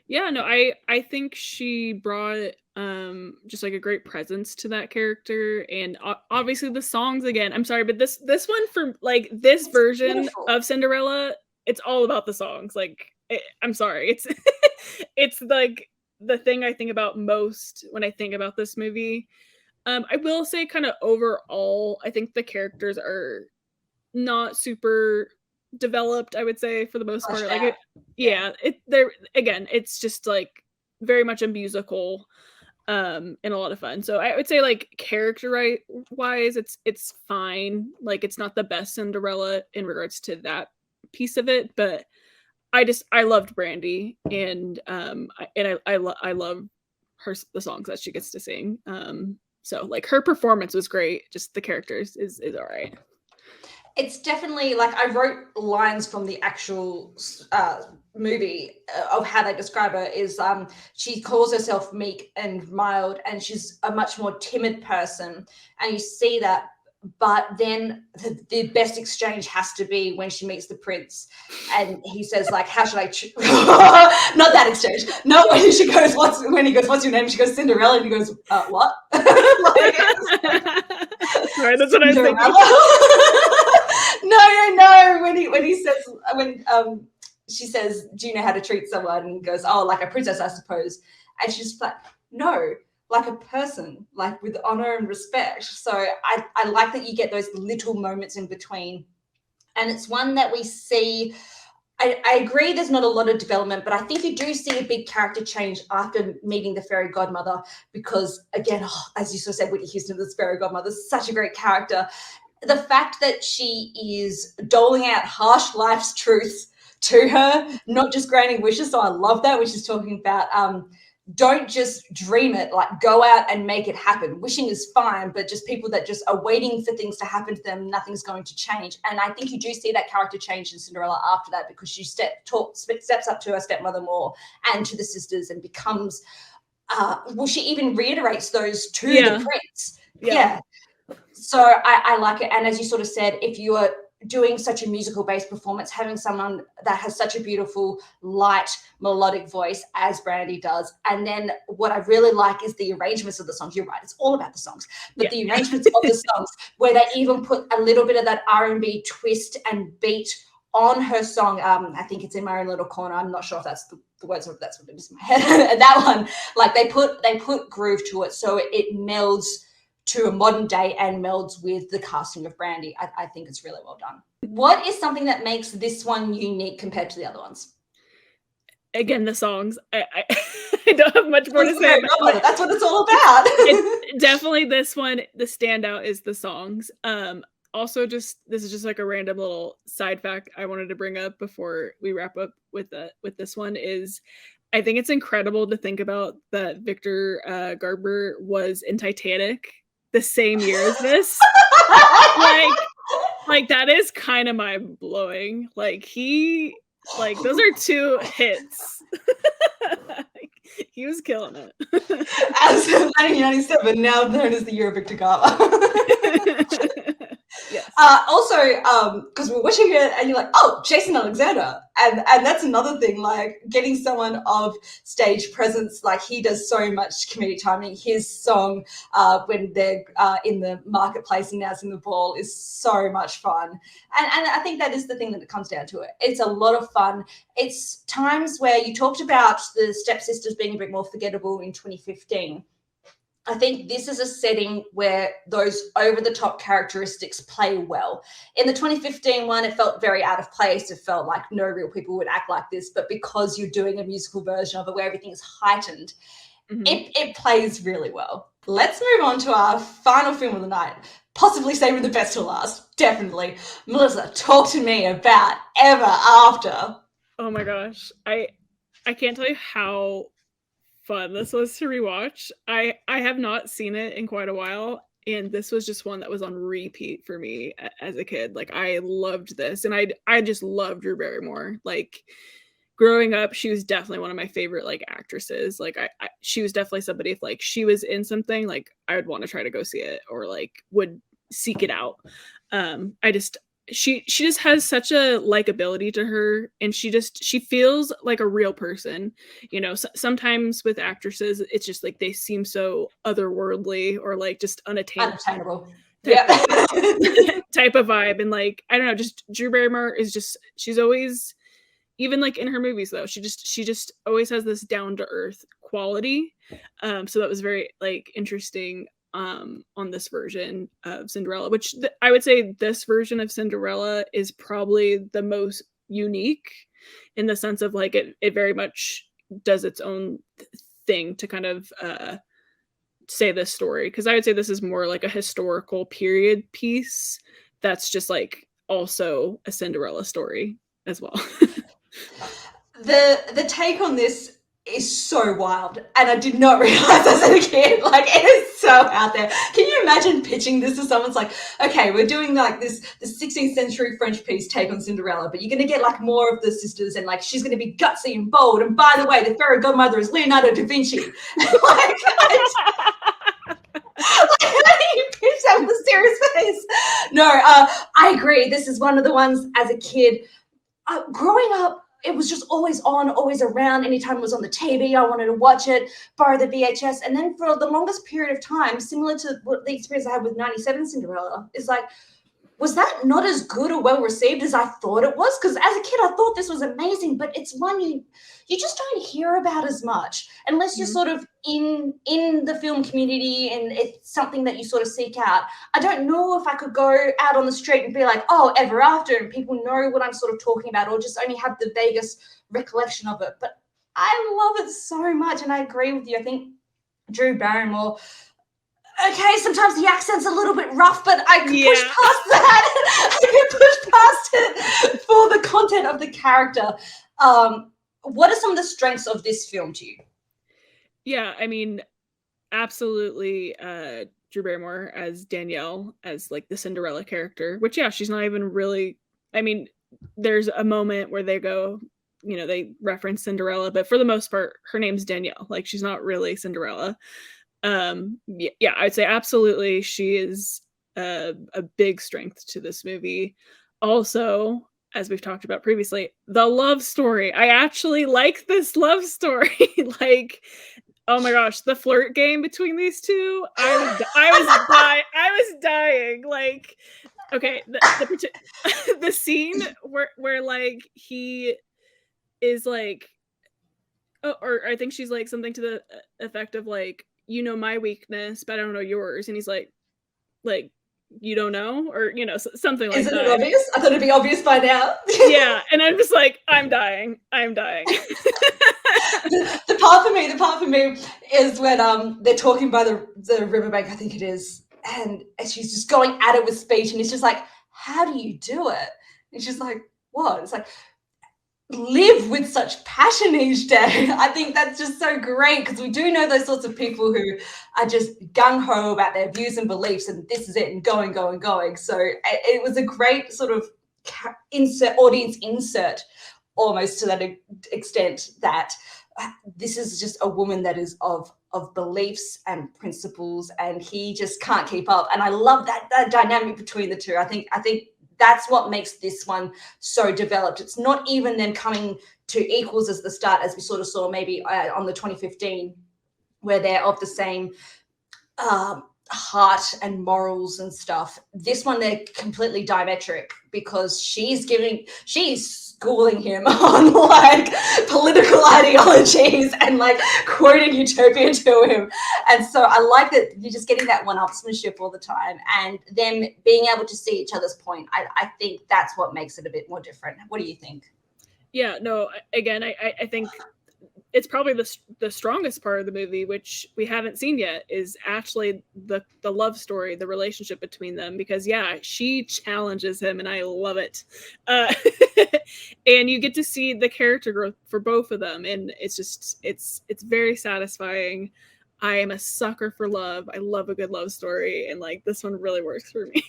Yeah, no, I think she brought just like a great presence to that character, and obviously the songs again. I'm sorry, but this one for like this version beautiful. Of Cinderella, it's all about the songs. Like I'm sorry, it's it's like the thing I think about most when I think about this movie. I will say kind of overall, I think the characters are not super developed, I would say, for the most part. Like it's just like very much a musical and a lot of fun. So I would say like character wise it's fine. Like it's not the best Cinderella in regards to that piece of it, but I loved Brandy and I love the songs that she gets to sing. So like her performance was great, just the characters is all right. It's definitely like I wrote lines from the actual movie of how they describe her is she calls herself meek and mild and she's a much more timid person, and you see that, but then the best exchange has to be when she meets the prince and he says like, how should I not that exchange, no, when he goes what's your name, she goes Cinderella, and he goes what? Like, sorry, that's what I was thinking. No. When he says she says, do you know how to treat someone? And he goes, oh, like a princess, I suppose. And she's like, no, like a person, like with honor and respect. So I like that you get those little moments in between. And it's one that we see. I agree there's not a lot of development, but I think you do see a big character change after meeting the fairy godmother because, again, as you sort of said, Whitney Houston, this fairy godmother, is such a great character. The fact that she is doling out harsh life's truths to her, not just granting wishes. So I love that when she's talking about don't just dream it, like go out and make it happen. Wishing is fine, but just people that just are waiting for things to happen to them, nothing's going to change. And I think you do see that character change in Cinderella after that because she steps up to her stepmother more and to the sisters and becomes, she even reiterates those to the prince. Yeah. So I like it. And as you sort of said, if you are doing such a musical-based performance, having someone that has such a beautiful, light, melodic voice as Brandy does. And then what I really like is the arrangements of the songs. You're right, it's all about the songs. But the arrangements of the songs, where they even put a little bit of that R&B twist and beat on her song. I think it's In My Own Little Corner. I'm not sure if that's the words, or if that's what it is in my head. And that one, like they put groove to it, so it melds to a modern day and melds with the casting of Brandy. I think it's really well done. What is something that makes this one unique compared to the other ones? Again, the songs. I don't have much more to say about it. That's what it's all about. Definitely this one, the standout is the songs. Also, this is just like a random little side fact I wanted to bring up before we wrap up with this one is I think it's incredible to think about that Victor Garber was in Titanic the same year as this. like that is kind of mind blowing. Like those are 2 hits. He was killing it. As 1997, now known as the year of Victor Garber. Yes. Also, because we're watching it and you're like, oh, Jason Alexander. And that's another thing, like getting someone of stage presence, like he does so much comedic timing. His song when they're in the marketplace announcing the ball is so much fun. And I think that is the thing that it comes down to it. It's a lot of fun. It's times where you talked about the stepsisters being a bit more forgettable in 2015. I think this is a setting where those over-the-top characteristics play well. In the 2015 one, it felt very out of place. It felt like no real people would act like this, but because you're doing a musical version of it where everything is heightened, it plays really well. Let's move on to our final film of the night, possibly saving the best till last, definitely. Melissa, talk to me about Ever After. Oh my gosh. I can't tell you how fun this was to rewatch. I have not seen it in quite a while, and this was just one that was on repeat for me as a kid. Like I loved this, and I just loved Drew Barrymore. Like growing up, she was definitely one of my favorite like actresses. Like she was definitely somebody, if like she was in something, like I would want to try to go see it or like would seek it out. She just has such a likability to her, and she feels like a real person. You know, sometimes with actresses it's just like they seem so otherworldly or like just unattainable type of vibe. And like I don't know, just Drew Barrymore is just, she's always, even like in her movies though, she just always has this down to earth quality. So that was very like interesting on this version of Cinderella, which I would say this version of Cinderella is probably the most unique in the sense of like it very much does its own thing to kind of say this story, because I would say this is more like a historical period piece that's just like also a Cinderella story as well. The take on this is so wild, and I did not realize as a kid, like it is so out there. Can you imagine pitching this to someone's like, okay, we're doing like the 16th century French piece take on Cinderella, but you're going to get like more of the sisters, and like she's going to be gutsy and bold, and by the way, the fairy godmother is Leonardo da Vinci. Like, you pitch that with a serious face. No, I agree. This is one of the ones as a kid, growing up, it was just always on, always around. Anytime it was on the TV, I wanted to watch it, borrow the VHS. And then for the longest period of time, similar to what the experience I had with 97 Cinderella, is like, was that not as good or well received as I thought it was? Because as a kid, I thought this was amazing, but it's one you just don't hear about as much unless you're sort of in the film community and it's something that you sort of seek out. I don't know if I could go out on the street and be like, oh, Ever After, and people know what I'm sort of talking about, or just only have the vaguest recollection of it. But I love it so much, and I agree with you. I think Drew Barrymore, okay, sometimes the accent's a little bit rough, but I could push past that. I could push past it for the content of the character. What are some of the strengths of this film to you? Yeah, I mean, absolutely Drew Barrymore as Danielle, as like the Cinderella character, which she's not even really, I mean, there's a moment where they go, you know, they reference Cinderella, but for the most part her name's Danielle. Like she's not really Cinderella. I'd say absolutely she is a big strength to this movie. Also, as we've talked about previously, the love story. I actually like this love story. Like, oh my gosh, the flirt game between these two. I was dying. Like, okay, the scene where like he is like, or I think she's like something to the effect of like, you know my weakness, but I don't know yours. And he's like, you don't know? Or, you know, something like that. Isn't it obvious? I thought it'd be obvious by now. Yeah. And I'm just like, I'm dying. The part for me is when they're talking by the riverbank, I think it is, and she's just going at it with speech, and he's just like, how do you do it? And she's like, what? It's like, live with such passion each day. I think that's just so great, because we do know those sorts of people who are just gung-ho about their views and beliefs, and this is it, and going. So it was a great sort of audience insert almost to that extent, that this is just a woman that is of beliefs and principles, and he just can't keep up. And I love that dynamic between the two. I think that's what makes this one so developed. It's not even them coming to equals as the start, as we sort of saw maybe on the 2015, where they're of the same heart and morals and stuff. This one, they're completely diametric, because she's schooling him on like political ideologies and like quoting Utopia to him. And so I like that you're just getting that one-upsmanship all the time, and them being able to see each other's point. I think that's what makes it a bit more different. What do you think? Yeah, no, again, I think it's probably the strongest part of the movie, which we haven't seen yet, is actually the love story, the relationship between them. Because yeah, she challenges him, and I love it. And you get to see the character growth for both of them, and it's very satisfying. I am a sucker for love. I love a good love story, and like this one really works for me.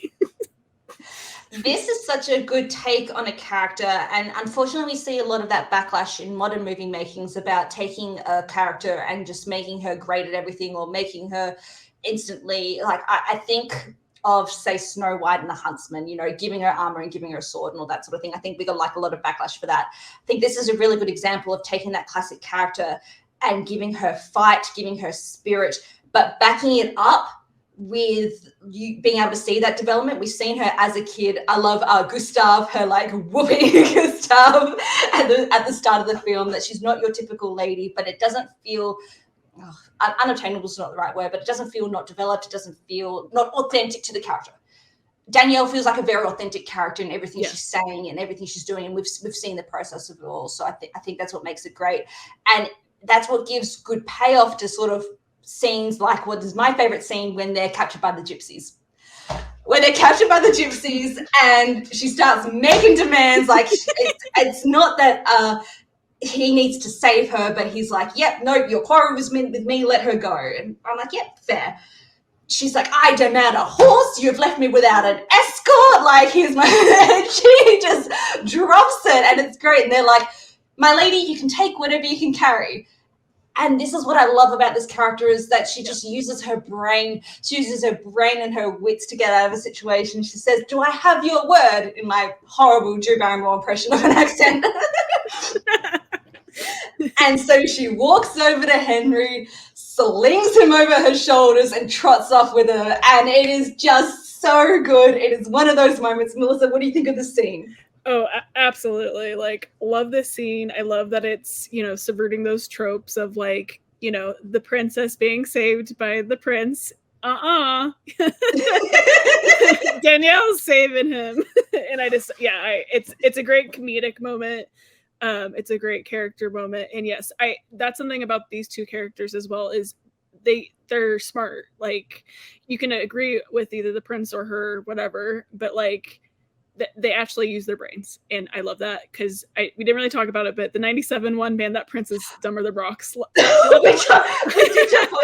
This is such a good take on a character, and unfortunately we see a lot of that backlash in modern movie makings about taking a character and just making her great at everything, or making her instantly, like I think of, say, Snow White and the Huntsman, you know, giving her armor and giving her a sword and all that sort of thing. I think we got like a lot of backlash for that. I think this is a really good example of taking that classic character and giving her fight, giving her spirit, but backing it up with you being able to see that development. We've seen her as a kid. I love Gustav, her like whooping Gustav at the start of the film, that she's not your typical lady, but it doesn't feel unattainable is not the right word, but it doesn't feel not developed. It doesn't feel not authentic to the character. Danielle feels like a very authentic character in everything she's saying and everything she's doing, and we've seen the process of it all. So I think that's what makes it great, and that's what gives good payoff to sort of scenes like what is my favorite scene, when they're captured by the gypsies. When they're captured by the gypsies and she starts making demands, like it's not that he needs to save her, but he's like, yep, no, your quarrel was with me, let her go. And I'm like, yep, fair. She's like, I demand a horse, you've left me without an escort, like here's my she just drops it, and it's great. And they're like, my lady, you can take whatever you can carry. And this is what I love about this character, is that she just uses her brain. She uses her brain and her wits to get out of a situation. She says, do I have your word? In my horrible Drew Barrymore impression of an accent. And so she walks over to Henry, slings him over her shoulders, and trots off with her. And it is just so good. It is one of those moments. Melissa, what do you think of the scene? Oh, absolutely. Like, love this scene. I love that it's, you know, subverting those tropes of like, you know, the princess being saved by the prince. Danielle's saving him. And I just, it's a great comedic moment. It's a great character moment. And yes, that's something about these two characters as well, is they're smart. Like, you can agree with either the prince or her, whatever, but like, they actually use their brains, and I love that, because we didn't really talk about it, but the 97 one, man, that prince is dumber than rocks. we did talk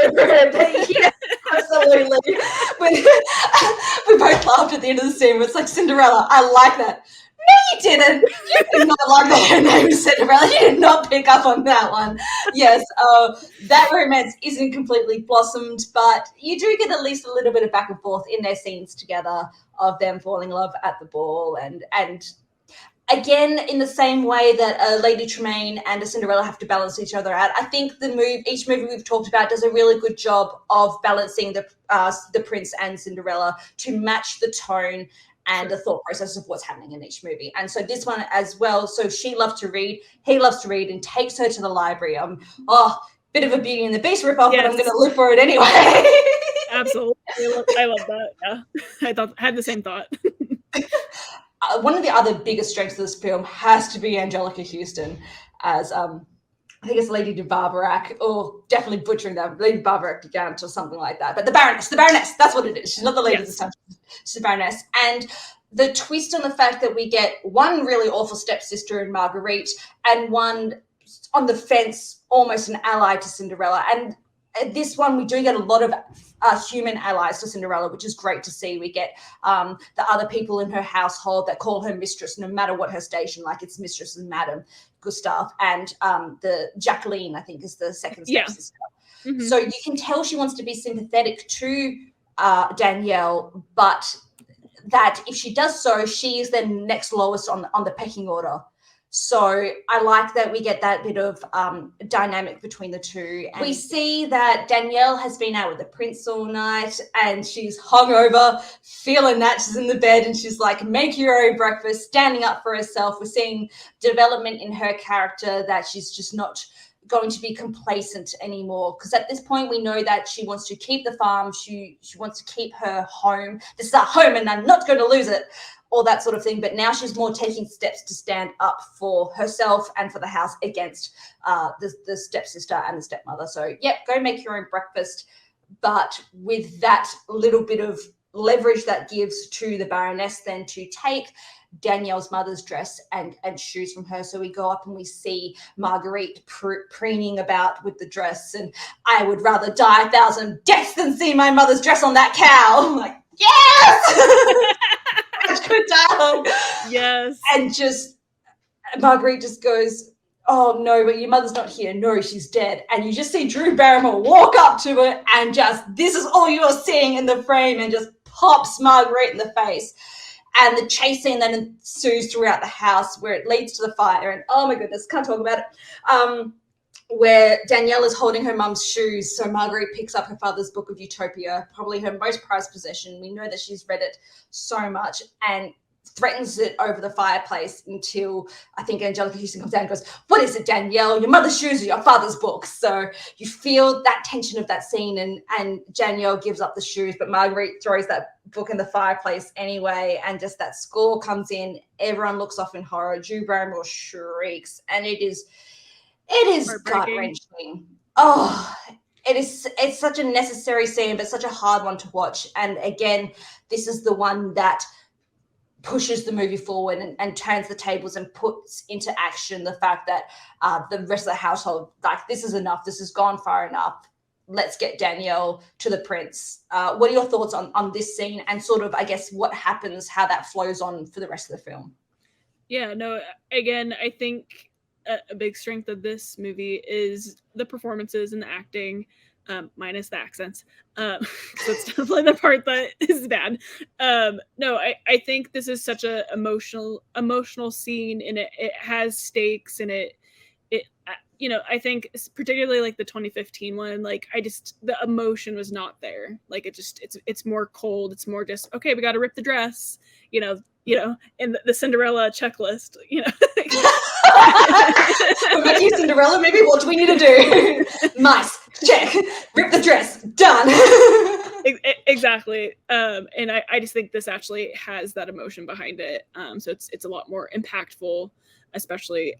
over it, but yeah, absolutely. We both laughed at the end of the scene. It's like, Cinderella, I like that. No, you didn't. You did not like that her name is Cinderella. You did not pick up on that one. Yes, that romance isn't completely blossomed, but you do get at least a little bit of back and forth in their scenes together, of them falling in love at the ball, and again, in the same way that a Lady Tremaine and a Cinderella have to balance each other out, I think each movie we've talked about does a really good job of balancing the prince and Cinderella to match the tone and the thought process of what's happening in each movie. And so this one as well. So she loves to read, he loves to read, and takes her to the library. Bit of a Beauty and the Beast ripoff, but I'm going to live for it anyway. Absolutely. I love that. Yeah. I had the same thought. One of the other biggest strengths of this film has to be Angelica Houston as, I think it's Lady de Barbarac, or definitely butchering that, Lady Barbarac de Gant or something like that. But the Baroness, that's what it is. She's not the lady this time, she's the Baroness. And the twist on the fact that we get one really awful stepsister in Marguerite, and one on the fence, almost an ally to Cinderella. And this one, we do get a lot of human allies to Cinderella, which is great to see. We get the other people in her household that call her mistress, no matter what her station, like it's mistress and madam Gustav, and the Jacqueline, I think, is the second stepsister. Yeah. Mm-hmm. So you can tell she wants to be sympathetic to Danielle, but that if she does so, she is then next lowest on the pecking order. So I like that we get that bit of dynamic between the two. And we see that Danielle has been out with the prince all night and she's hungover, feeling that she's in the bed, and she's like, make your own breakfast, standing up for herself. We're seeing development in her character, that she's just not going to be complacent anymore, because at this point we know that she wants to keep the farm, she wants to keep her home. This is our home and I'm not going to lose it, all that sort of thing. But now she's more taking steps to stand up for herself and for the house against the stepsister and the stepmother. So yep, go make your own breakfast, but with that little bit of leverage that gives to the Baroness then to take Danielle's mother's dress and shoes from her. So we go up and we see Marguerite preening about with the dress, and I would rather die 1,000 deaths than see my mother's dress on that cow. I'm like, yes! Such good dialogue. Yes. And just Marguerite just goes, oh no, but your mother's not here. No, she's dead. And you just see Drew Barrymore walk up to it and just, this is all you're seeing in the frame, and just pops Marguerite in the face. And the chase scene then ensues throughout the house, where it leads to the fire. And oh my goodness, can't talk about it. Where Danielle is holding her mum's shoes. So Marguerite picks up her father's book of Utopia, probably her most prized possession. We know that she's read it so much, and threatens it over the fireplace until I think Angelica Houston comes down and goes, what is it, Danielle? Your mother's shoes or your father's books? So you feel that tension of that scene, and Danielle gives up the shoes, but Marguerite throws that book in the fireplace anyway, and just that score comes in. Everyone looks off in horror. Drew Barrymore shrieks, and it is gut-wrenching. Oh, it's such a necessary scene, but such a hard one to watch. And again, this is the one that pushes the movie forward and turns the tables and puts into action the fact that the rest of the household, like, this is enough. This has gone far enough. Let's get Danielle to the prince. What are your thoughts on this scene, and sort of, I guess, what happens, how that flows on for the rest of the film? Yeah, no, again, I think a big strength of this movie is the performances and the acting. Minus the accents. So it's definitely the part that is bad. No, I think this is such a emotional scene, and it has stakes, and it I think particularly like the 2015 one, like the emotion was not there. Like it's more cold. It's more just, okay, we got to rip the dress, and the Cinderella checklist, With you, Cinderella, maybe what do we need to do? Mice, check. Rip the dress, done. Exactly. And I just think this actually has that emotion behind it. So it's a lot more impactful, especially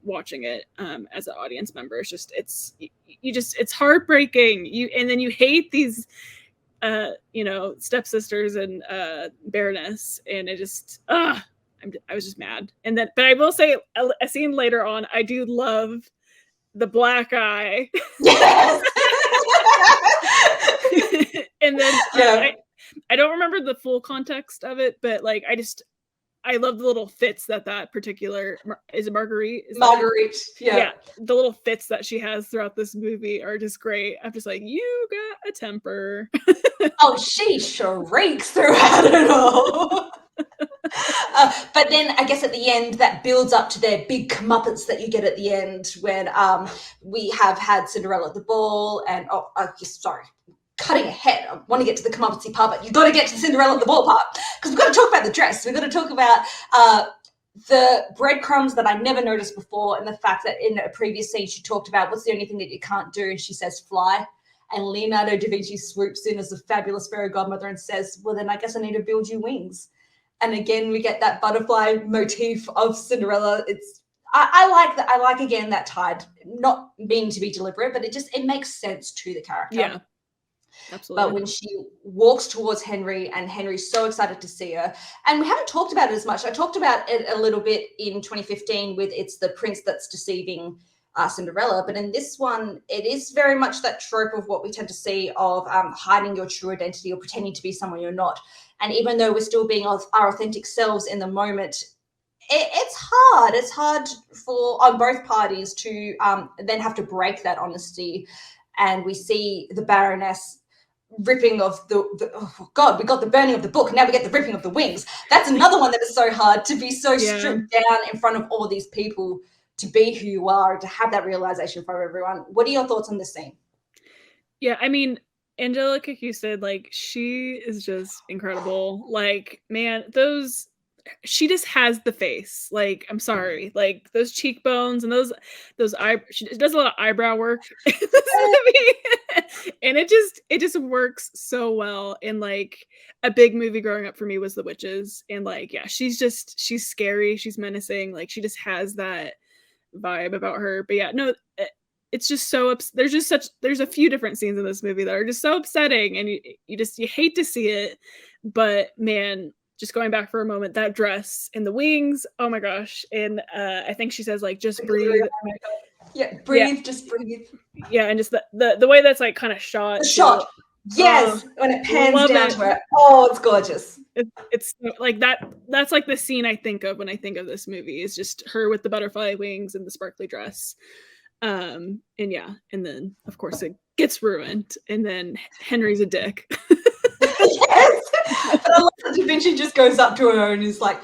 watching it as an audience member. It's heartbreaking. And then you hate these stepsisters and Baroness, and it just I was just mad. And then, but I will say, a scene later on, I do love the black eye. Yes. And then I don't remember the full context of it, but like I love the little fits that particular, is it Marguerite? Marguerite, yeah. The little fits that she has throughout this movie are just great. I'm just like, you got a temper. Oh, she shrieks throughout it all. But then I guess at the end that builds up to their big comeuppance that you get at the end when we have had Cinderella at the ball, and cutting ahead. I want to get to the comeuppance part, but you've got to get to Cinderella at the ball part, because we've got to talk about the dress. We've got to talk about the breadcrumbs that I never noticed before, and the fact that in a previous scene she talked about what's the only thing that you can't do, and she says fly. And Leonardo da Vinci swoops in as a fabulous fairy godmother and says, well, then I guess I need to build you wings. And again, we get that butterfly motif of Cinderella. I like that. I like, again, that tide, not meaning to be deliberate, but it makes sense to the character. Yeah, absolutely. But when she walks towards Henry, and Henry's so excited to see her, and we haven't talked about it as much. I talked about it a little bit in 2015 with it's the prince that's deceiving Cinderella. But in this one, it is very much that trope of what we tend to see of hiding your true identity or pretending to be someone you're not. And even though we're still being our authentic selves in the moment, it's hard. It's hard for on both parties to then have to break that honesty. And we see the Baroness ripping of oh God, we got the burning of the book, and now we get the ripping of the wings. That's another one that is so hard, to be so stripped down in front of all these people, to be who you are, to have that realization from everyone. What are your thoughts on this scene? Yeah, I mean, Angelica Houston, like, she is just incredible. Like, man, she just has the face. Like, I'm sorry, like those cheekbones and those she does a lot of eyebrow work in this movie, and it just works so well. And like, a big movie growing up for me was The Witches, and like, yeah, she's scary, she's menacing, like she just has that vibe about her. But yeah, no, it's just so there's a few different scenes in this movie that are just so upsetting, and you hate to see it. But man, just going back for a moment, that dress and the wings, oh my gosh. And I think she says, like, just breathe. Yeah, breathe, yeah. Just breathe. Yeah, and just the way that's like kind of shot. The shot. Yes, when it pans down to her. Oh, it's gorgeous. It's like that's like the scene I think of when I think of this movie, is just her with the butterfly wings and the sparkly dress. And yeah, and then of course it gets ruined, and then Henry's a dick. Yes. But I love that Da Vinci just goes up to her and is like,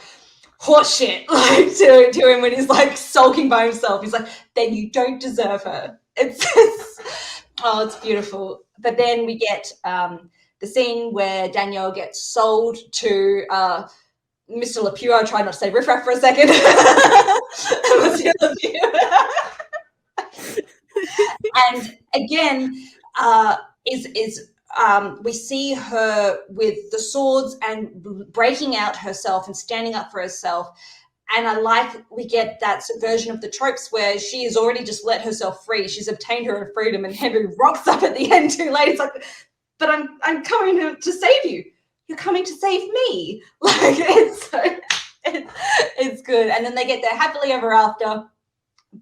horseshit, like to him when he's like sulking by himself. He's like, then you don't deserve her. It's beautiful. But then we get the scene where Danielle gets sold to Mr. Lapue. I tried not to say riffraff for a second. And again, we see her with the swords and breaking out herself and standing up for herself. And I like we get that subversion of the tropes where she has already just let herself free. She's obtained her own freedom, and Henry rocks up at the end too late. It's like, but I'm coming to save you. You're coming to save me. Like, it's good. And then they get there happily ever after,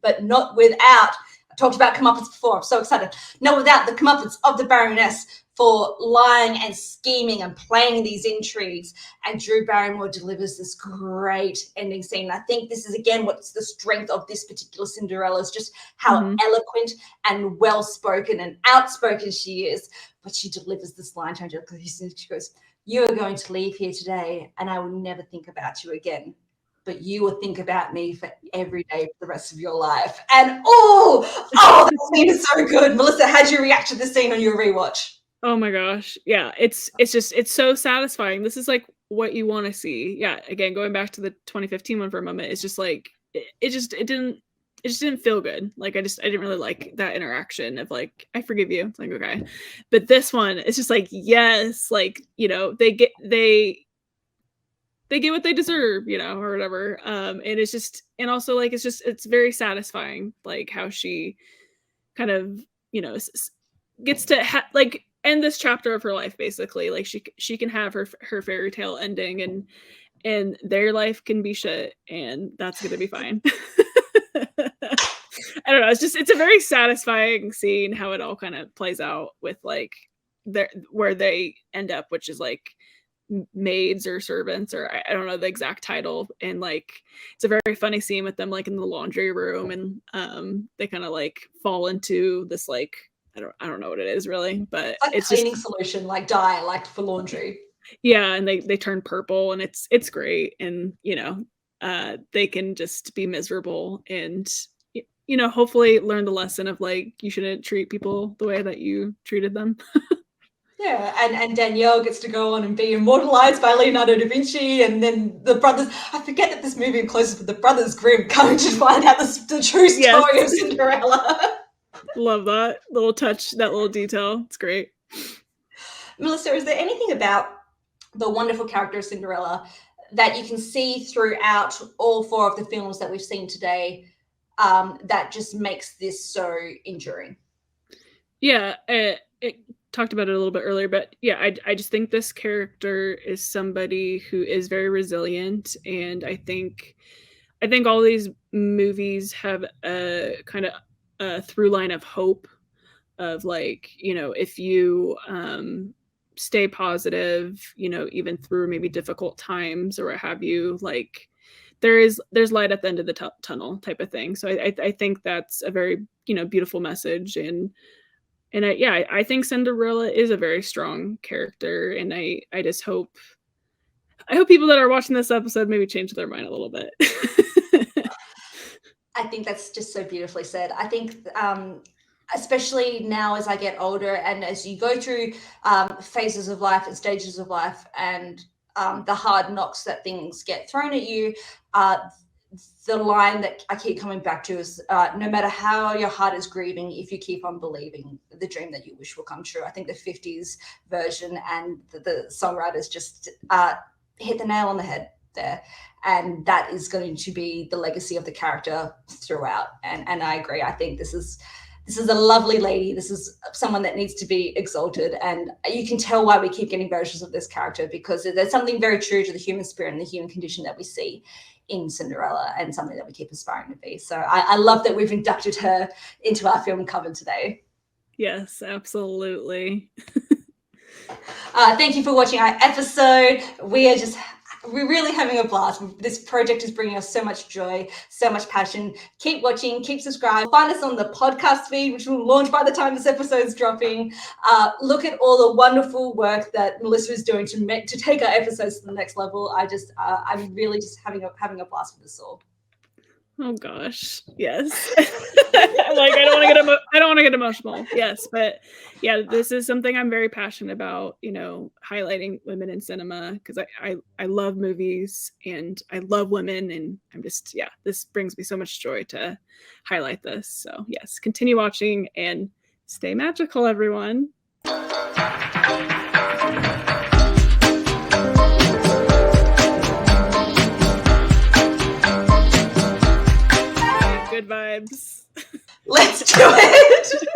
but not without, I talked about comeuppance before, I'm so excited, not without the comeuppance of the Baroness for lying and scheming and playing these intrigues. And Drew Barrymore delivers this great ending scene. I think this is, again, what's the strength of this particular Cinderella, is just how eloquent and well-spoken and outspoken she is. But she delivers this line to Angelica. She goes, you are going to leave here today, and I will never think about you again. But you will think about me for every day for the rest of your life. And that scene is so good. Melissa, how'd you react to this scene on your rewatch? Oh my gosh. Yeah, it's so satisfying. This is like what you want to see. Yeah, again, going back to the 2015 one for a moment, it's just like it just didn't feel good. Like I didn't really like that interaction of like, I forgive you. It's like, okay. But this one, it's just like, yes, like, you know, they get what they deserve, you know, or whatever. And it's just, and also like, it's very satisfying, like how she kind of, you know, gets to like end this chapter of her life, basically. Like she can have her fairy tale ending, and their life can be shit, and that's gonna be fine. I don't know. It's a very satisfying scene how it all kind of plays out with like where they end up, which is like maids or servants, or I don't know the exact title. And like, it's a very funny scene with them like in the laundry room, and they kind of like fall into this like, I don't know what it is really, but like it's cleaning solution, like dye, like for laundry. Yeah, and they turn purple, and it's great. And you know, they can just be miserable, and you know, hopefully learn the lesson of like, you shouldn't treat people the way that you treated them. Yeah, and Danielle gets to go on and be immortalized by Leonardo da Vinci, and then the brothers, I forget that this movie closes with the brothers Grimm coming to find out the true story of Cinderella. Love that little touch, that little detail. It's great. Melissa, is there anything about the wonderful character of Cinderella that you can see throughout all four of the films that we've seen today, that just makes this so enduring? Yeah, it talked about it a little bit earlier, but yeah, I just think this character is somebody who is very resilient, and I think all these movies have a kind of through line of hope of like, you know, if you stay positive, you know, even through maybe difficult times or what have you, like there's light at the end of the tunnel type of thing. So I think that's a very, you know, beautiful message. And I think Cinderella is a very strong character, and I just hope people that are watching this episode maybe change their mind a little bit. I think that's just so beautifully said. I think, especially now as I get older and as you go through phases of life and stages of life and the hard knocks that things get thrown at you, the line that I keep coming back to is no matter how your heart is grieving, if you keep on believing, the dream that you wish will come true. I think the 50s version and the songwriters just hit the nail on the head there. And that is going to be the legacy of the character throughout. And I agree. I think this is a lovely lady. This is someone that needs to be exalted. And you can tell why we keep getting versions of this character, because there's something very true to the human spirit and the human condition that we see in Cinderella, and something that we keep aspiring to be. So I love that we've inducted her into our Film Coven today. Yes, absolutely. Thank you for watching our episode. We're really having a blast. This project is bringing us so much joy, so much passion. Keep watching, keep subscribed. Find us on the podcast feed, which will launch by the time this episode is dropping. Look at all the wonderful work that Melissa is doing to take our episodes to the next level. I'm really just having a blast with this all. Oh gosh, yes. Like I don't want to get emotional. Yes, but yeah, this is something I'm very passionate about. You know, highlighting women in cinema, because I love movies and I love women, and I'm just this brings me so much joy to highlight this. So yes, continue watching and stay magical, everyone. Good vibes. Let's do it.